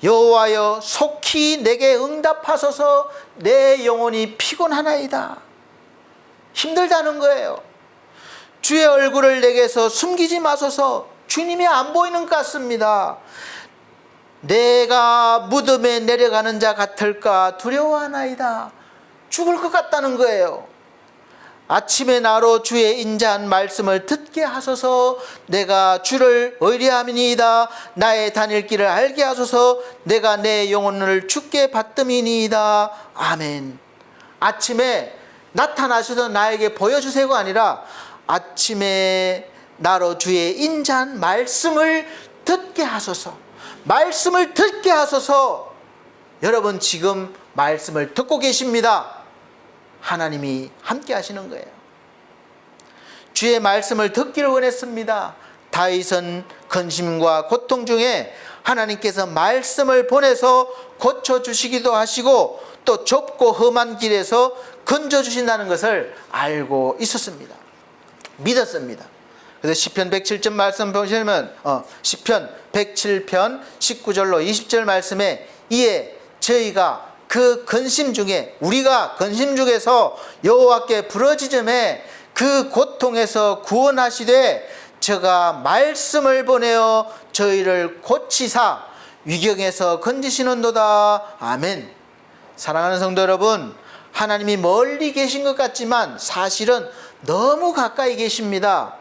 여호와여 속히 내게 응답하소서. 내 영혼이 피곤하나이다. 힘들다는 거예요. 주의 얼굴을 내게서 숨기지 마소서. 주님이 안 보이는 것 같습니다. 내가 무덤에 내려가는 자 같을까 두려워하나이다. 죽을 것 같다는 거예요. 아침에 나로 주의 인자한 말씀을 듣게 하소서. 내가 주를 의뢰함이니이다. 나의 다닐 길을 알게 하소서. 내가 내 영혼을 주께 받음이니이다. 아멘. 아침에 나타나셔서 나에게 보여주세요가 아니라 아침에 나로 주의 인자한 말씀을 듣게 하소서. 말씀을 듣게 하소서. 여러분 지금 말씀을 듣고 계십니다. 하나님이 함께 하시는 거예요. 주의 말씀을 듣기를 원했습니다. 다윗은 근심과 고통 중에 하나님께서 말씀을 보내서 고쳐주시기도 하시고, 또 좁고 험한 길에서 건져주신다는 것을 알고 있었습니다. 믿었습니다. 그래서 시편 107편 말씀 보시면 시편 107편 19절로 20절 말씀에, 이에 저희가 그 근심 중에, 우리가 근심 중에서 여호와께 부르짖음에 그 고통에서 구원하시되 저가 말씀을 보내어 저희를 고치사 위경에서 건지시는도다. 아멘. 사랑하는 성도 여러분, 하나님이 멀리 계신 것 같지만 사실은 너무 가까이 계십니다.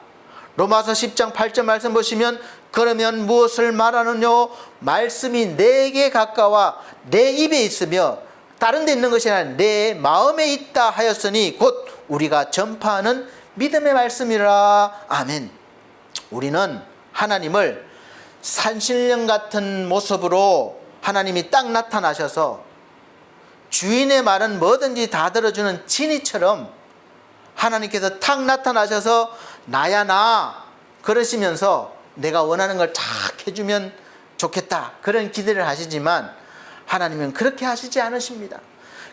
로마서 10장 8절 말씀 보시면, 그러면 무엇을 말하느뇨? 말씀이 내게 가까워 내 입에 있으며 다른 데 있는 것이 아니라 내 마음에 있다 하였으니 곧 우리가 전파하는 믿음의 말씀이라. 아멘. 우리는 하나님을 산신령 같은 모습으로 하나님이 딱 나타나셔서 주인의 말은 뭐든지 다 들어주는 진이처럼 하나님께서 탁 나타나셔서 나야 나 그러시면서 내가 원하는 걸 탁 해주면 좋겠다 그런 기대를 하시지만 하나님은 그렇게 하시지 않으십니다.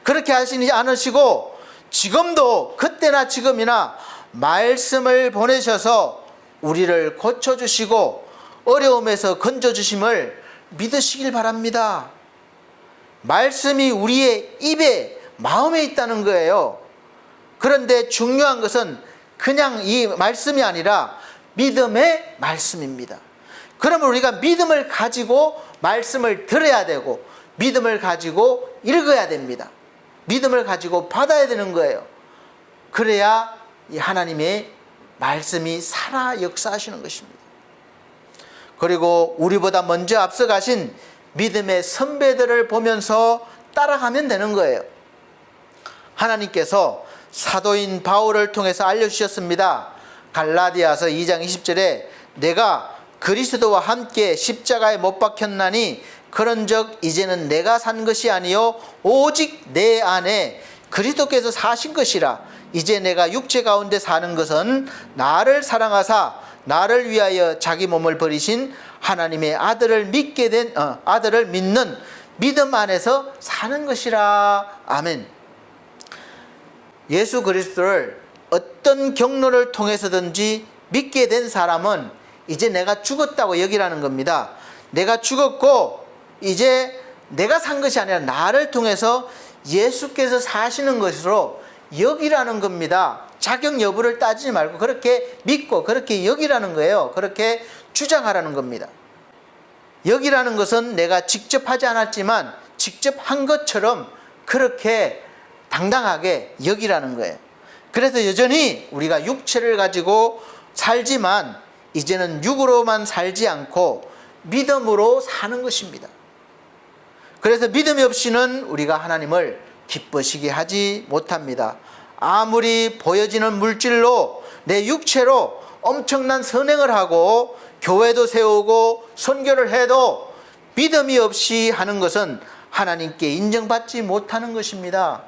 그렇게 하시지 않으시고 지금도 그때나 지금이나 말씀을 보내셔서 우리를 고쳐주시고 어려움에서 건져주심을 믿으시길 바랍니다. 말씀이 우리의 입에 마음에 있다는 거예요. 그런데 중요한 것은 그냥 이 말씀이 아니라 믿음의 말씀입니다. 그러면 우리가 믿음을 가지고 말씀을 들어야 되고 믿음을 가지고 읽어야 됩니다. 믿음을 가지고 받아야 되는 거예요. 그래야 이 하나님의 말씀이 살아 역사하시는 것입니다. 그리고 우리보다 먼저 앞서가신 믿음의 선배들을 보면서 따라가면 되는 거예요. 하나님께서 사도인 바울을 통해서 알려주셨습니다. 갈라디아서 2장 20절에 내가 그리스도와 함께 십자가에 못 박혔나니 그런즉 이제는 내가 산 것이 아니요 오직 내 안에 그리스도께서 사신 것이라. 이제 내가 육체 가운데 사는 것은 나를 사랑하사 나를 위하여 자기 몸을 버리신 하나님의 아들을 아들을 믿는 믿음 안에서 사는 것이라. 아멘. 예수 그리스도를 어떤 경로를 통해서든지 믿게 된 사람은 이제 내가 죽었다고 여기라는 겁니다. 내가 죽었고 이제 내가 산 것이 아니라 나를 통해서 예수께서 사시는 것으로 여기라는 겁니다. 자격 여부를 따지지 말고 그렇게 믿고 그렇게 여기라는 거예요. 그렇게 주장하라는 겁니다. 여기라는 것은 내가 직접 하지 않았지만 직접 한 것처럼 그렇게 당당하게 여기라는 거예요. 그래서 여전히 우리가 육체를 가지고 살지만 이제는 육으로만 살지 않고 믿음으로 사는 것입니다. 그래서 믿음이 없이는 우리가 하나님을 기쁘시게 하지 못합니다. 아무리 보여지는 물질로 내 육체로 엄청난 선행을 하고 교회도 세우고 선교를 해도 믿음이 없이 하는 것은 하나님께 인정받지 못하는 것입니다.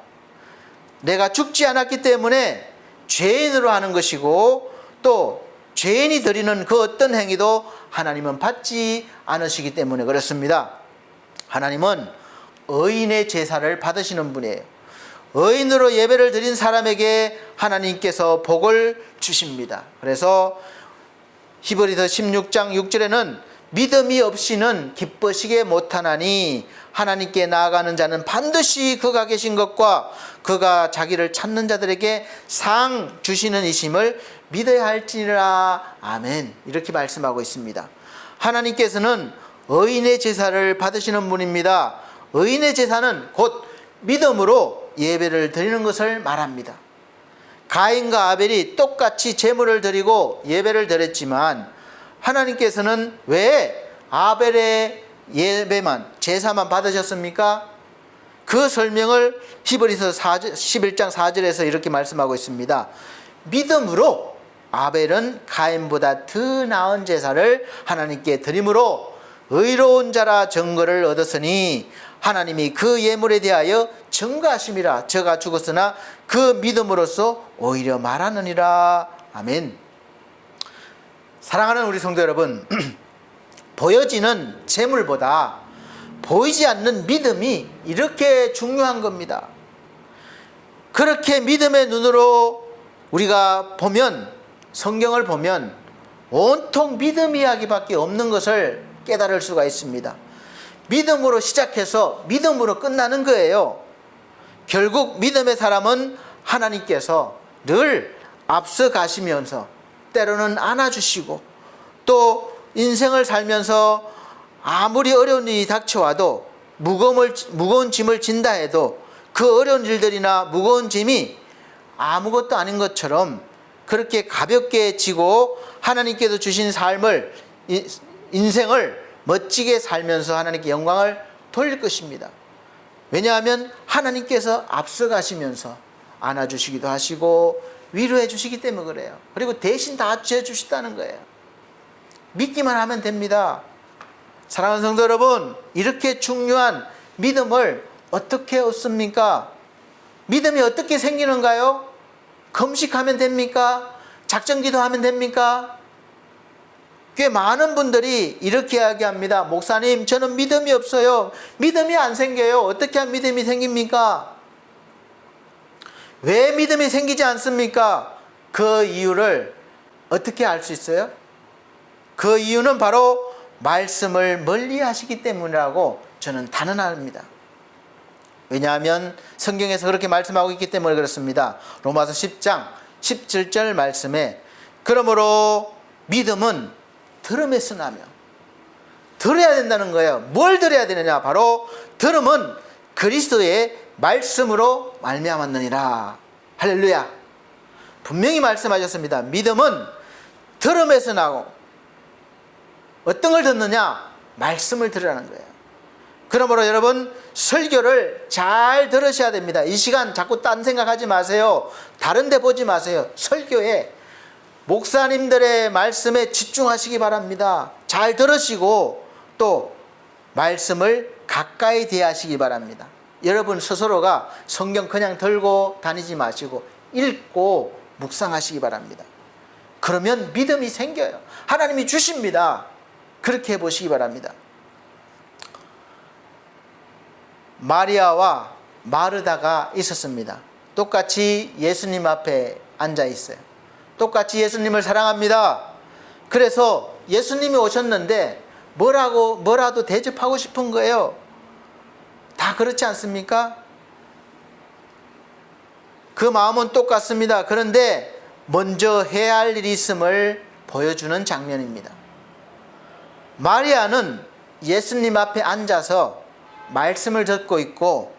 내가 죽지 않았기 때문에 죄인으로 하는 것이고 또 죄인이 드리는 그 어떤 행위도 하나님은 받지 않으시기 때문에 그렇습니다. 하나님은 의인의 제사를 받으시는 분이에요. 의인으로 예배를 드린 사람에게 하나님께서 복을 주십니다. 그래서 히브리서 16장 6절에는 믿음이 없이는 기쁘시게 못하나니 하나님께 나아가는 자는 반드시 그가 계신 것과 그가 자기를 찾는 자들에게 상 주시는 이심을 믿어야 할지니라. 아멘. 이렇게 말씀하고 있습니다. 하나님께서는 의인의 제사를 받으시는 분입니다. 의인의 제사는 곧 믿음으로 예배를 드리는 것을 말합니다. 가인과 아벨이 똑같이 제물을 드리고 예배를 드렸지만 하나님께서는 왜 아벨의 예배만 제사만 받으셨습니까? 그 설명을 히브리서 11장 4절에서 이렇게 말씀하고 있습니다. 믿음으로 아벨은 가인보다 더 나은 제사를 하나님께 드림으로 의로운 자라 증거를 얻었으니 하나님이 그 예물에 대하여 증거하심이라. 저가 죽었으나 그 믿음으로써 오히려 말하느니라. 아멘. 사랑하는 우리 성도 여러분, 보여지는 재물보다 보이지 않는 믿음이 이렇게 중요한 겁니다. 그렇게 믿음의 눈으로 우리가 보면, 성경을 보면 온통 믿음 이야기밖에 없는 것을 깨달을 수가 있습니다. 믿음으로 시작해서 믿음으로 끝나는 거예요. 결국 믿음의 사람은 하나님께서 늘 앞서 가시면서 때로는 안아주시고 또 인생을 살면서 아무리 어려운 일이 닥쳐와도 무거운 짐을 진다 해도 그 어려운 일들이나 무거운 짐이 아무것도 아닌 것처럼 그렇게 가볍게 지고 하나님께서 주신 삶을, 인생을 멋지게 살면서 하나님께 영광을 돌릴 것입니다. 왜냐하면 하나님께서 앞서가시면서 안아주시기도 하시고 위로해 주시기 때문에 그래요. 그리고 대신 다 지어주시다는 거예요. 믿기만 하면 됩니다. 사랑하는 성도 여러분, 이렇게 중요한 믿음을 어떻게 얻습니까? 믿음이 어떻게 생기는가요? 금식하면 됩니까? 작정기도하면 됩니까? 꽤 많은 분들이 이렇게 이야기합니다. 목사님, 저는 믿음이 없어요. 믿음이 안 생겨요. 어떻게 하면 믿음이 생깁니까? 왜 믿음이 생기지 않습니까? 그 이유를 어떻게 알 수 있어요? 그 이유는 바로 말씀을 멀리 하시기 때문이라고 저는 단언합니다. 왜냐하면 성경에서 그렇게 말씀하고 있기 때문에 그렇습니다. 로마서 10장 17절 말씀에 그러므로 믿음은 들음에서 나며, 들어야 된다는 거예요. 뭘 들어야 되느냐? 바로 들음은 그리스도의 말씀으로 말미암았느니라. 할렐루야. 분명히 말씀하셨습니다. 믿음은 들음에서 나고, 어떤 걸 듣느냐? 말씀을 들으라는 거예요. 그러므로 여러분, 설교를 잘 들으셔야 됩니다. 이 시간 자꾸 딴 생각하지 마세요. 다른 데 보지 마세요. 설교에, 목사님들의 말씀에 집중하시기 바랍니다. 잘 들으시고 또 말씀을 가까이 대하시기 바랍니다. 여러분 스스로가 성경 그냥 들고 다니지 마시고 읽고 묵상하시기 바랍니다. 그러면 믿음이 생겨요. 하나님이 주십니다. 그렇게 해보시기 바랍니다. 마리아와 마르다가 있었습니다. 똑같이 예수님 앞에 앉아 있어요. 똑같이 예수님을 사랑합니다. 그래서 예수님이 오셨는데 뭐라도 대접하고 싶은 거예요. 다 그렇지 않습니까? 그 마음은 똑같습니다. 그런데 먼저 해야 할 일이 있음을 보여주는 장면입니다. 마리아는 예수님 앞에 앉아서 말씀을 듣고 있고,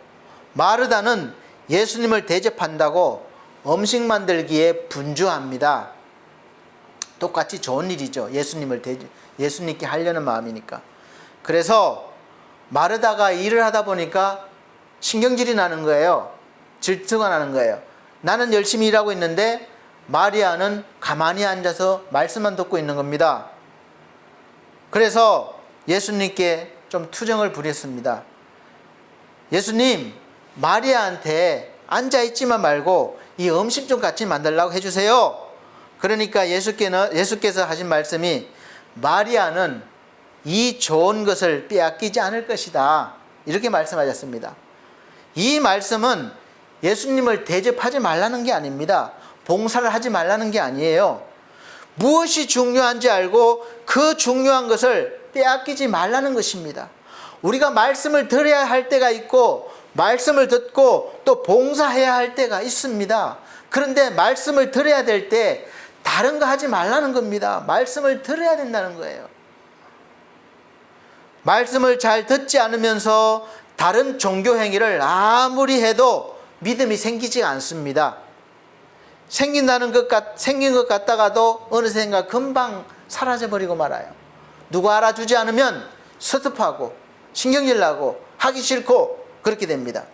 마르다는 예수님을 대접한다고 음식 만들기에 분주합니다. 똑같이 좋은 일이죠. 예수님께 하려는 마음이니까. 그래서 마르다가 일을 하다 보니까 신경질이 나는 거예요. 질투가 나는 거예요. 나는 열심히 일하고 있는데 마리아는 가만히 앉아서 말씀만 듣고 있는 겁니다. 그래서 예수님께 좀 투정을 부렸습니다. 예수님, 마리아한테 앉아있지만 말고 이 음식 좀 같이 만들라고 해주세요. 그러니까 예수께서 하신 말씀이, 마리아는 이 좋은 것을 빼앗기지 않을 것이다. 이렇게 말씀하셨습니다. 이 말씀은 예수님을 대접하지 말라는 게 아닙니다. 봉사를 하지 말라는 게 아니에요. 무엇이 중요한지 알고 그 중요한 것을 빼앗기지 말라는 것입니다. 우리가 말씀을 들어야 할 때가 있고, 말씀을 듣고 또 봉사해야 할 때가 있습니다. 그런데 말씀을 들어야 될 때 다른 거 하지 말라는 겁니다. 말씀을 들어야 된다는 거예요. 말씀을 잘 듣지 않으면서 다른 종교 행위를 아무리 해도 믿음이 생기지 않습니다. 생긴 것 같다가도 어느샌가 금방 사라져버리고 말아요. 누가 알아주지 않으면 섭섭하고 신경질 나고 하기 싫고 그렇게 됩니다.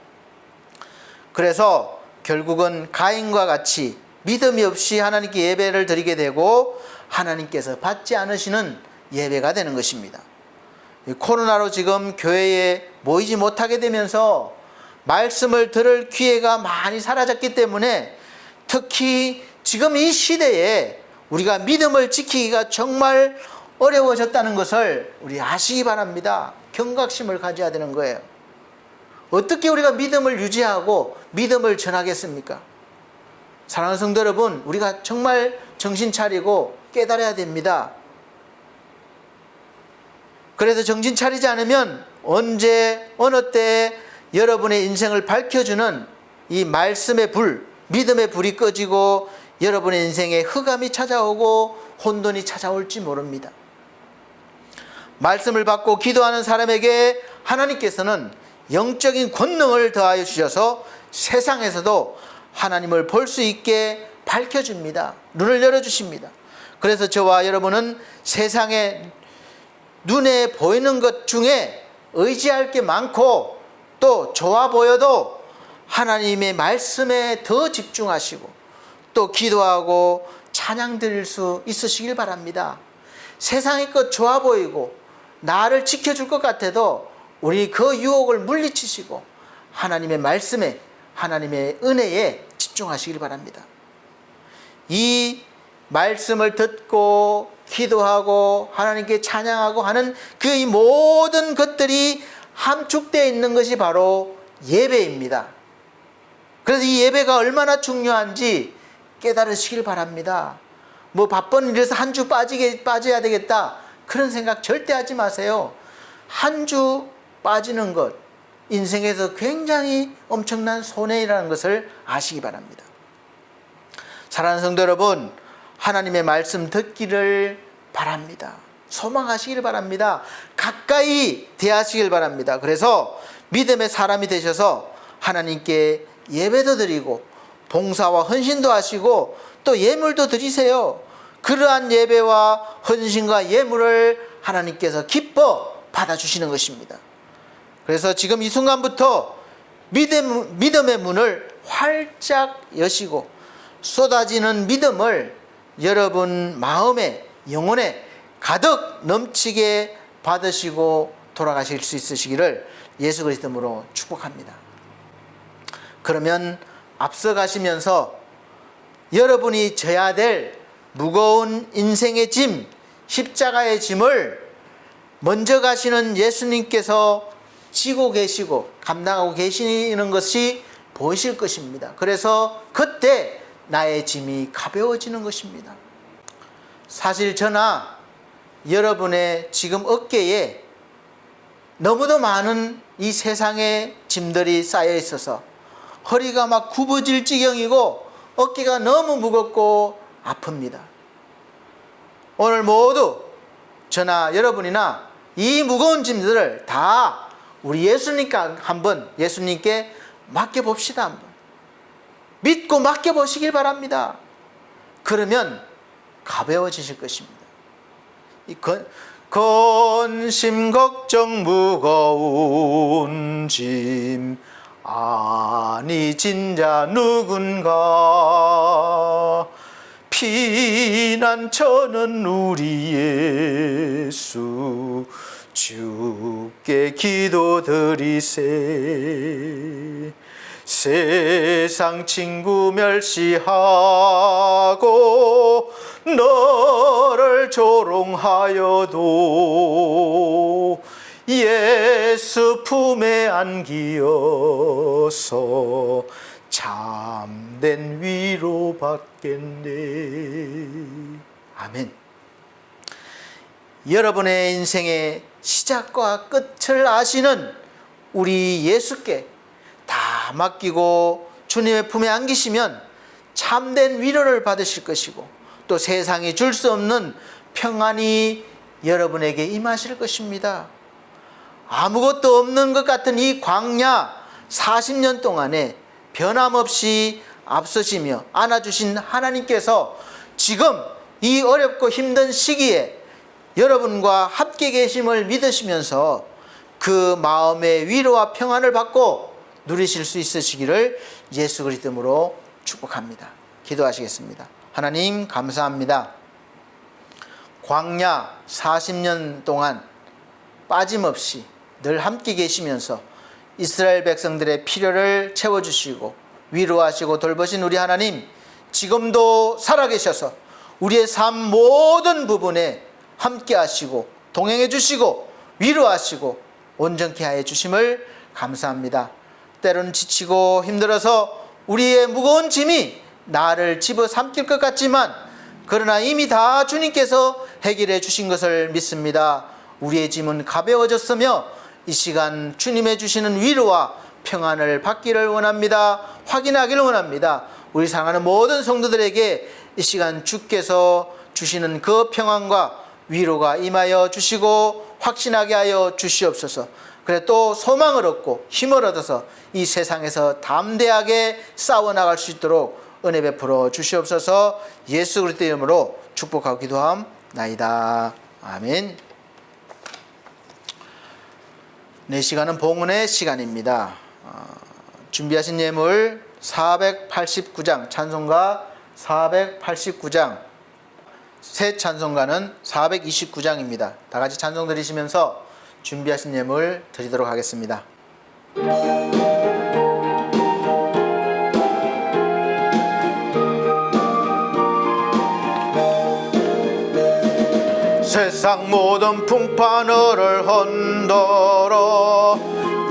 그래서 결국은 가인과 같이 믿음이 없이 하나님께 예배를 드리게 되고 하나님께서 받지 않으시는 예배가 되는 것입니다. 코로나로 지금 교회에 모이지 못하게 되면서 말씀을 들을 기회가 많이 사라졌기 때문에, 특히 지금 이 시대에 우리가 믿음을 지키기가 정말 어려워졌다는 것을 우리 아시기 바랍니다. 경각심을 가져야 되는 거예요. 어떻게 우리가 믿음을 유지하고 믿음을 전하겠습니까? 사랑하는 성도 여러분, 우리가 정말 정신 차리고 깨달아야 됩니다. 그래서 정신 차리지 않으면 언제 어느 때에 여러분의 인생을 밝혀주는 이 말씀의 불, 믿음의 불이 꺼지고 여러분의 인생에 흑암이 찾아오고 혼돈이 찾아올지 모릅니다. 말씀을 받고 기도하는 사람에게 하나님께서는 영적인 권능을 더하여 주셔서 세상에서도 하나님을 볼 수 있게 밝혀줍니다. 눈을 열어주십니다. 그래서 저와 여러분은 세상에 눈에 보이는 것 중에 의지할 게 많고 또 좋아 보여도 하나님의 말씀에 더 집중하시고 또 기도하고 찬양 드릴 수 있으시길 바랍니다. 세상의 것 좋아 보이고 나를 지켜줄 것 같아도 우리 그 유혹을 물리치시고 하나님의 말씀에, 하나님의 은혜에 집중하시길 바랍니다. 이 말씀을 듣고 기도하고 하나님께 찬양하고 하는 그 이 모든 것들이 함축되어 있는 것이 바로 예배입니다. 그래서 이 예배가 얼마나 중요한지 깨달으시길 바랍니다. 뭐 바쁜 일에서 한 주 빠져야 되겠다, 그런 생각 절대 하지 마세요. 한 주 빠지는 것, 인생에서 굉장히 엄청난 손해라는 것을 아시기 바랍니다. 사랑하는 성도 여러분, 하나님의 말씀 듣기를 바랍니다. 소망하시길 바랍니다. 가까이 대하시길 바랍니다. 그래서 믿음의 사람이 되셔서 하나님께 예배도 드리고 봉사와 헌신도 하시고 또 예물도 드리세요. 그러한 예배와 헌신과 예물을 하나님께서 기뻐 받아주시는 것입니다. 그래서 지금 이 순간부터 믿음의 문을 활짝 여시고 쏟아지는 믿음을 여러분 마음에, 영혼에 가득 넘치게 받으시고 돌아가실 수 있으시기를 예수 그리스도 이름으로 축복합니다. 그러면 앞서가시면서 여러분이 져야 될 무거운 인생의 짐, 십자가의 짐을 먼저 가시는 예수님께서 지고 계시고 감당하고 계시는 것이 보이실 것입니다. 그래서 그때 나의 짐이 가벼워지는 것입니다. 사실 저나 여러분의 지금 어깨에 너무도 많은 이 세상의 짐들이 쌓여 있어서 허리가 막 굽어질 지경이고 어깨가 너무 무겁고 아픕니다. 오늘 모두 저나 여러분이나 이 무거운 짐들을 다 우리 예수님께 맡겨봅시다. 한번 믿고 맡겨보시길 바랍니다. 그러면 가벼워지실 것입니다. 이 근심 걱정 무거운 짐 아니 진자 누군가, 피난처는 우리 예수 주께 기도드리세. 세상 친구 멸시하고 너를 조롱하여도 예수 품에 안기어서 참된 위로 받겠네. 아멘. 여러분의 인생의 시작과 끝을 아시는 우리 예수께 다 맡기고 주님의 품에 안기시면 참된 위로를 받으실 것이고 또 세상이 줄 수 없는 평안이 여러분에게 임하실 것입니다. 아무것도 없는 것 같은 이 광야 40년 동안에 변함없이 앞서시며 안아주신 하나님께서 지금 이 어렵고 힘든 시기에 여러분과 함께 계심을 믿으시면서 그 마음의 위로와 평안을 받고 누리실 수 있으시기를 예수 그리스도 이름으로 축복합니다. 기도하시겠습니다. 하나님 감사합니다. 광야 40년 동안 빠짐없이 늘 함께 계시면서 이스라엘 백성들의 필요를 채워주시고 위로하시고 돌보신 우리 하나님, 지금도 살아계셔서 우리의 삶 모든 부분에 함께 하시고 동행해 주시고 위로하시고 온전케 하여 주심을 감사합니다. 때로는 지치고 힘들어서 우리의 무거운 짐이 나를 집어삼킬 것 같지만 그러나 이미 다 주님께서 해결해 주신 것을 믿습니다. 우리의 짐은 가벼워졌으며 이 시간 주님의 주시는 위로와 평안을 받기를 원합니다. 확인하기를 원합니다. 우리 사랑하는 모든 성도들에게 이 시간 주께서 주시는 그 평안과 위로가 임하여 주시고 확신하게 하여 주시옵소서. 그래 또 소망을 얻고 힘을 얻어서 이 세상에서 담대하게 싸워나갈 수 있도록 은혜 베풀어 주시옵소서. 예수 그리스도 이름으로 축복하고 기도함나이다. 아멘. 네, 시간은 봉헌의 시간입니다. 준비하신 예물 489장, 찬송가 489장, 새 찬송가는 429장입니다. 다 같이 찬송 드리시면서 준비하신 예물 드리도록 하겠습니다. 세상 모든 풍파너를 흔들어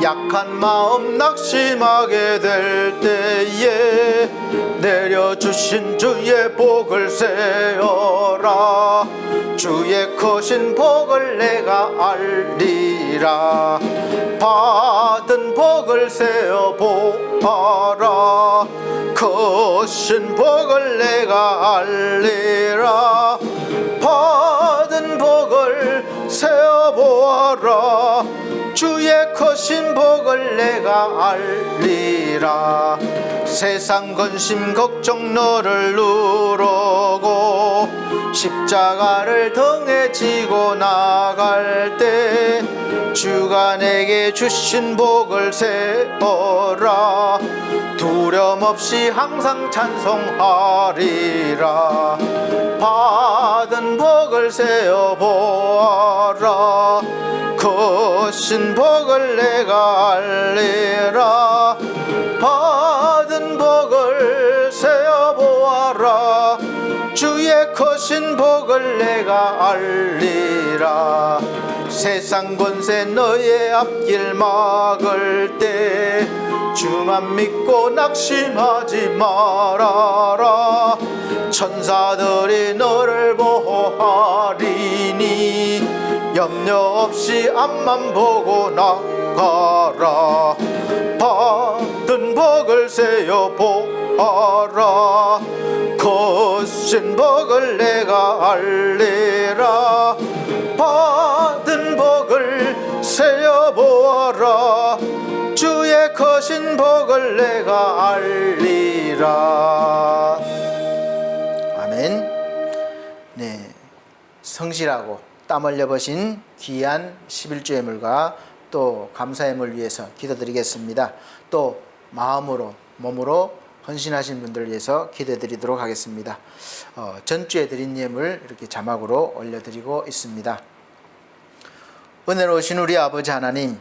약한 마음 낙심하게 될 때에 내려주신 주의 복을 세어라. 주의 크신 복을 내가 알리라. 받은 복을 세어 보아라. 크신 복을 내가 알리라. 받은 복을 세어 보아라. 주의 크신 복을 내가 알리라. 세상 근심 걱정 너를 누르고 십자가를 등에 지고 나갈 때 주가 내게 주신 복을 세어라. 두려움 없이 항상 찬송하리라. 받은 복을 세어 보아라. 크신 복을 내가 알리라. 받은 복을 세어 보아라. 주의 크신 복을 내가 알리라. 세상 권세 너의 앞길 막을 때 주만 믿고 낙심하지 말아라. 천사들이 너를 보호하리니 염려 없이 앞만 보고 나가라. 받은 복을 세어 보아라. 크신 복을 내가 알리라. 받은 복을 세어 보아라. 주의 크신 복을 내가 알리라. 아멘. 네, 성실하고 땀 흘려 버신 귀한 11조 예물과 또 감사 예물 위해서 기도드리겠습니다. 또 마음으로 몸으로 헌신하신 분들을 위해서 기도드리도록 하겠습니다. 전주에 드린 예물 이렇게 자막으로 올려드리고 있습니다. 은혜로우신 우리 아버지 하나님,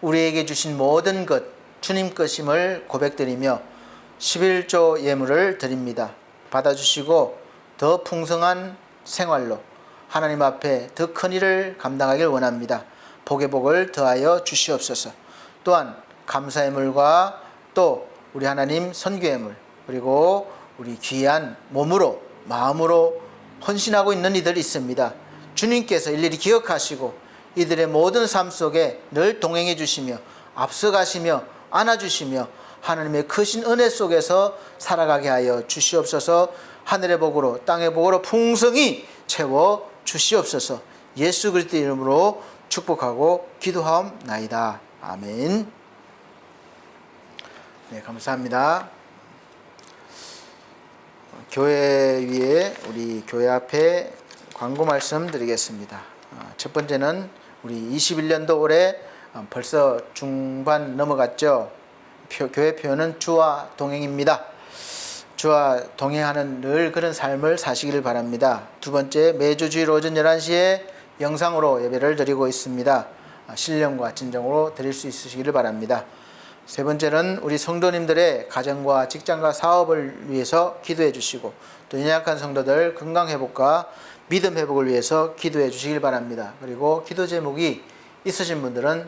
우리에게 주신 모든 것 주님 것임을 고백드리며 11조 예물을 드립니다. 받아주시고 더 풍성한 생활로 하나님 앞에 더 큰 일을 감당하길 원합니다. 복의 복을 더하여 주시옵소서. 또한 감사 예물과 또 우리 하나님 선교 예물, 그리고 우리 귀한 몸으로 마음으로 헌신하고 있는 이들이 있습니다. 주님께서 일일이 기억하시고 이들의 모든 삶 속에 늘 동행해 주시며 앞서가시며 안아주시며 하나님의 크신 은혜 속에서 살아가게 하여 주시옵소서. 하늘의 복으로 땅의 복으로 풍성히 채워 주시옵소서. 예수 그리스도 이름으로 축복하고 기도하옵나이다. 아멘. 네, 감사합니다. 교회 위에 우리 교회 앞에 광고 말씀 드리겠습니다. 첫 번째는 우리 21년도 올해 벌써 중반 넘어갔죠. 교회 표현은 주와 동행입니다. 주와 동행하는 늘 그런 삶을 사시기를 바랍니다. 두 번째, 매주 주일 오전 11시에 영상으로 예배를 드리고 있습니다. 신령과 진정으로 드릴 수 있으시기를 바랍니다. 세 번째는 우리 성도님들의 가정과 직장과 사업을 위해서 기도해 주시고 또 연약한 성도들 건강 회복과 믿음 회복을 위해서 기도해 주시길 바랍니다. 그리고 기도 제목이 있으신 분들은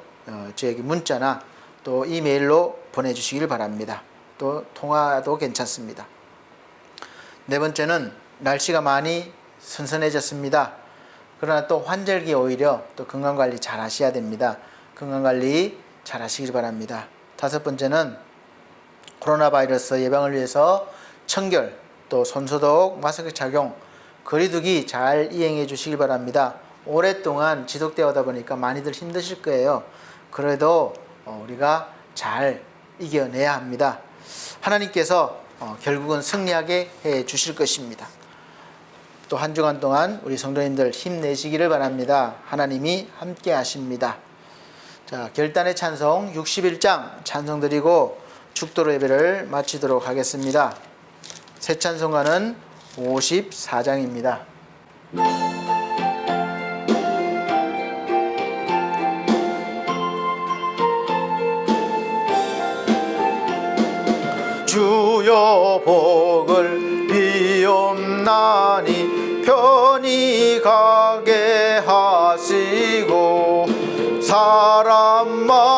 저에게 문자나 또 이메일로 보내주시길 바랍니다. 또 통화도 괜찮습니다. 네 번째는 날씨가 많이 선선해졌습니다. 그러나 또 환절기 오히려 또 건강관리 잘 하셔야 됩니다. 건강관리 잘 하시길 바랍니다. 다섯 번째는 코로나 바이러스 예방을 위해서 청결, 또 손소독, 마스크 착용, 거리두기 잘 이행해 주시길 바랍니다. 오랫동안 지속되어 오다 보니까 많이들 힘드실 거예요. 그래도 우리가 잘 이겨내야 합니다. 하나님께서 결국은 승리하게 해 주실 것입니다. 또 한 주간 동안 우리 성도님들 힘내시기를 바랍니다. 하나님이 함께 하십니다. 자, 결단의 찬송 61장 찬송 드리고 축도로 예배를 마치도록 하겠습니다. 새 찬송가는 54장입니다. 주여 복을 비옵나니 편히 가게 하시고 사람마다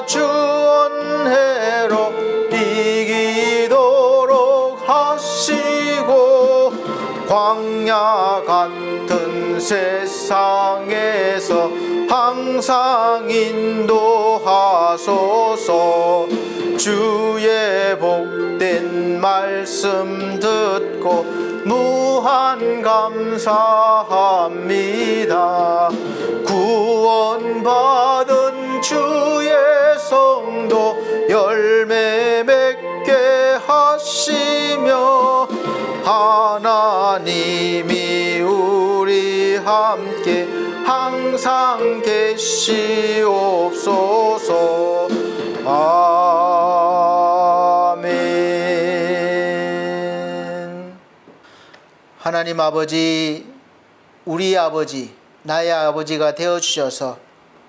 주 은혜로 이기도록 하시고 광야 같은 세상에서 항상 인도하소서. 주의 복된 말씀 듣고 무한 감사합니다. 구원받은 주의 성도 열매 맺게 하시며 하나님이 우리 함께 항상 계시옵소서. 아멘. 하나님 아버지, 우리 아버지, 나의 아버지가 되어주셔서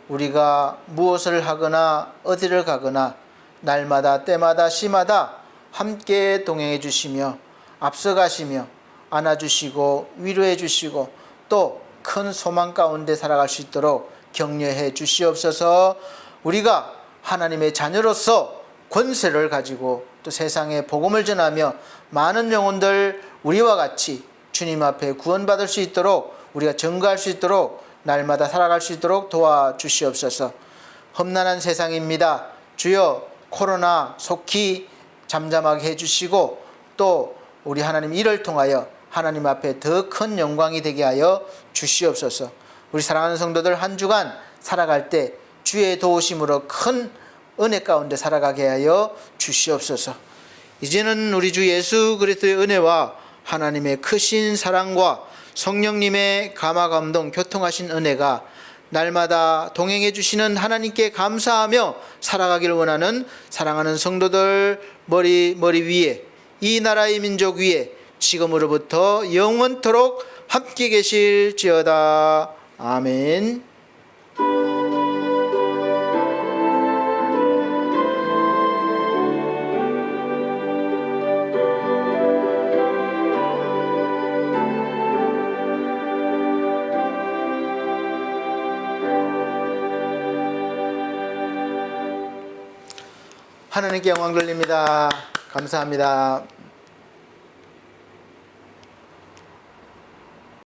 우리가 무엇을 하거나 어디를 가거나 날마다 때마다 시마다 함께 동행해 주시며 앞서가시며 안아주시고 위로해 주시고 또 큰 소망 가운데 살아갈 수 있도록 격려해 주시옵소서. 우리가 하나님의 자녀로서 권세를 가지고 또 세상에 복음을 전하며 많은 영혼들 우리와 같이 주님 앞에 구원받을 수 있도록 우리가 증거할 수 있도록 날마다 살아갈 수 있도록 도와주시옵소서. 험난한 세상입니다. 주여 코로나 속히 잠잠하게 해주시고 또 우리 하나님 이를 통하여 하나님 앞에 더 큰 영광이 되게 하여 주시옵소서. 우리 사랑하는 성도들 한 주간 살아갈 때 주의 도우심으로 큰 은혜 가운데 살아가게 하여 주시옵소서. 이제는 우리 주 예수 그리스도의 은혜와 하나님의 크신 사랑과 성령님의 감화 감동 교통하신 은혜가 날마다 동행해 주시는 하나님께 감사하며 살아가기를 원하는 사랑하는 성도들 머리 위에 이 나라의 민족 위에 지금으로부터 영원토록 함께 계실지어다. 아멘. 하나님께 영광 돌립니다. 감사합니다.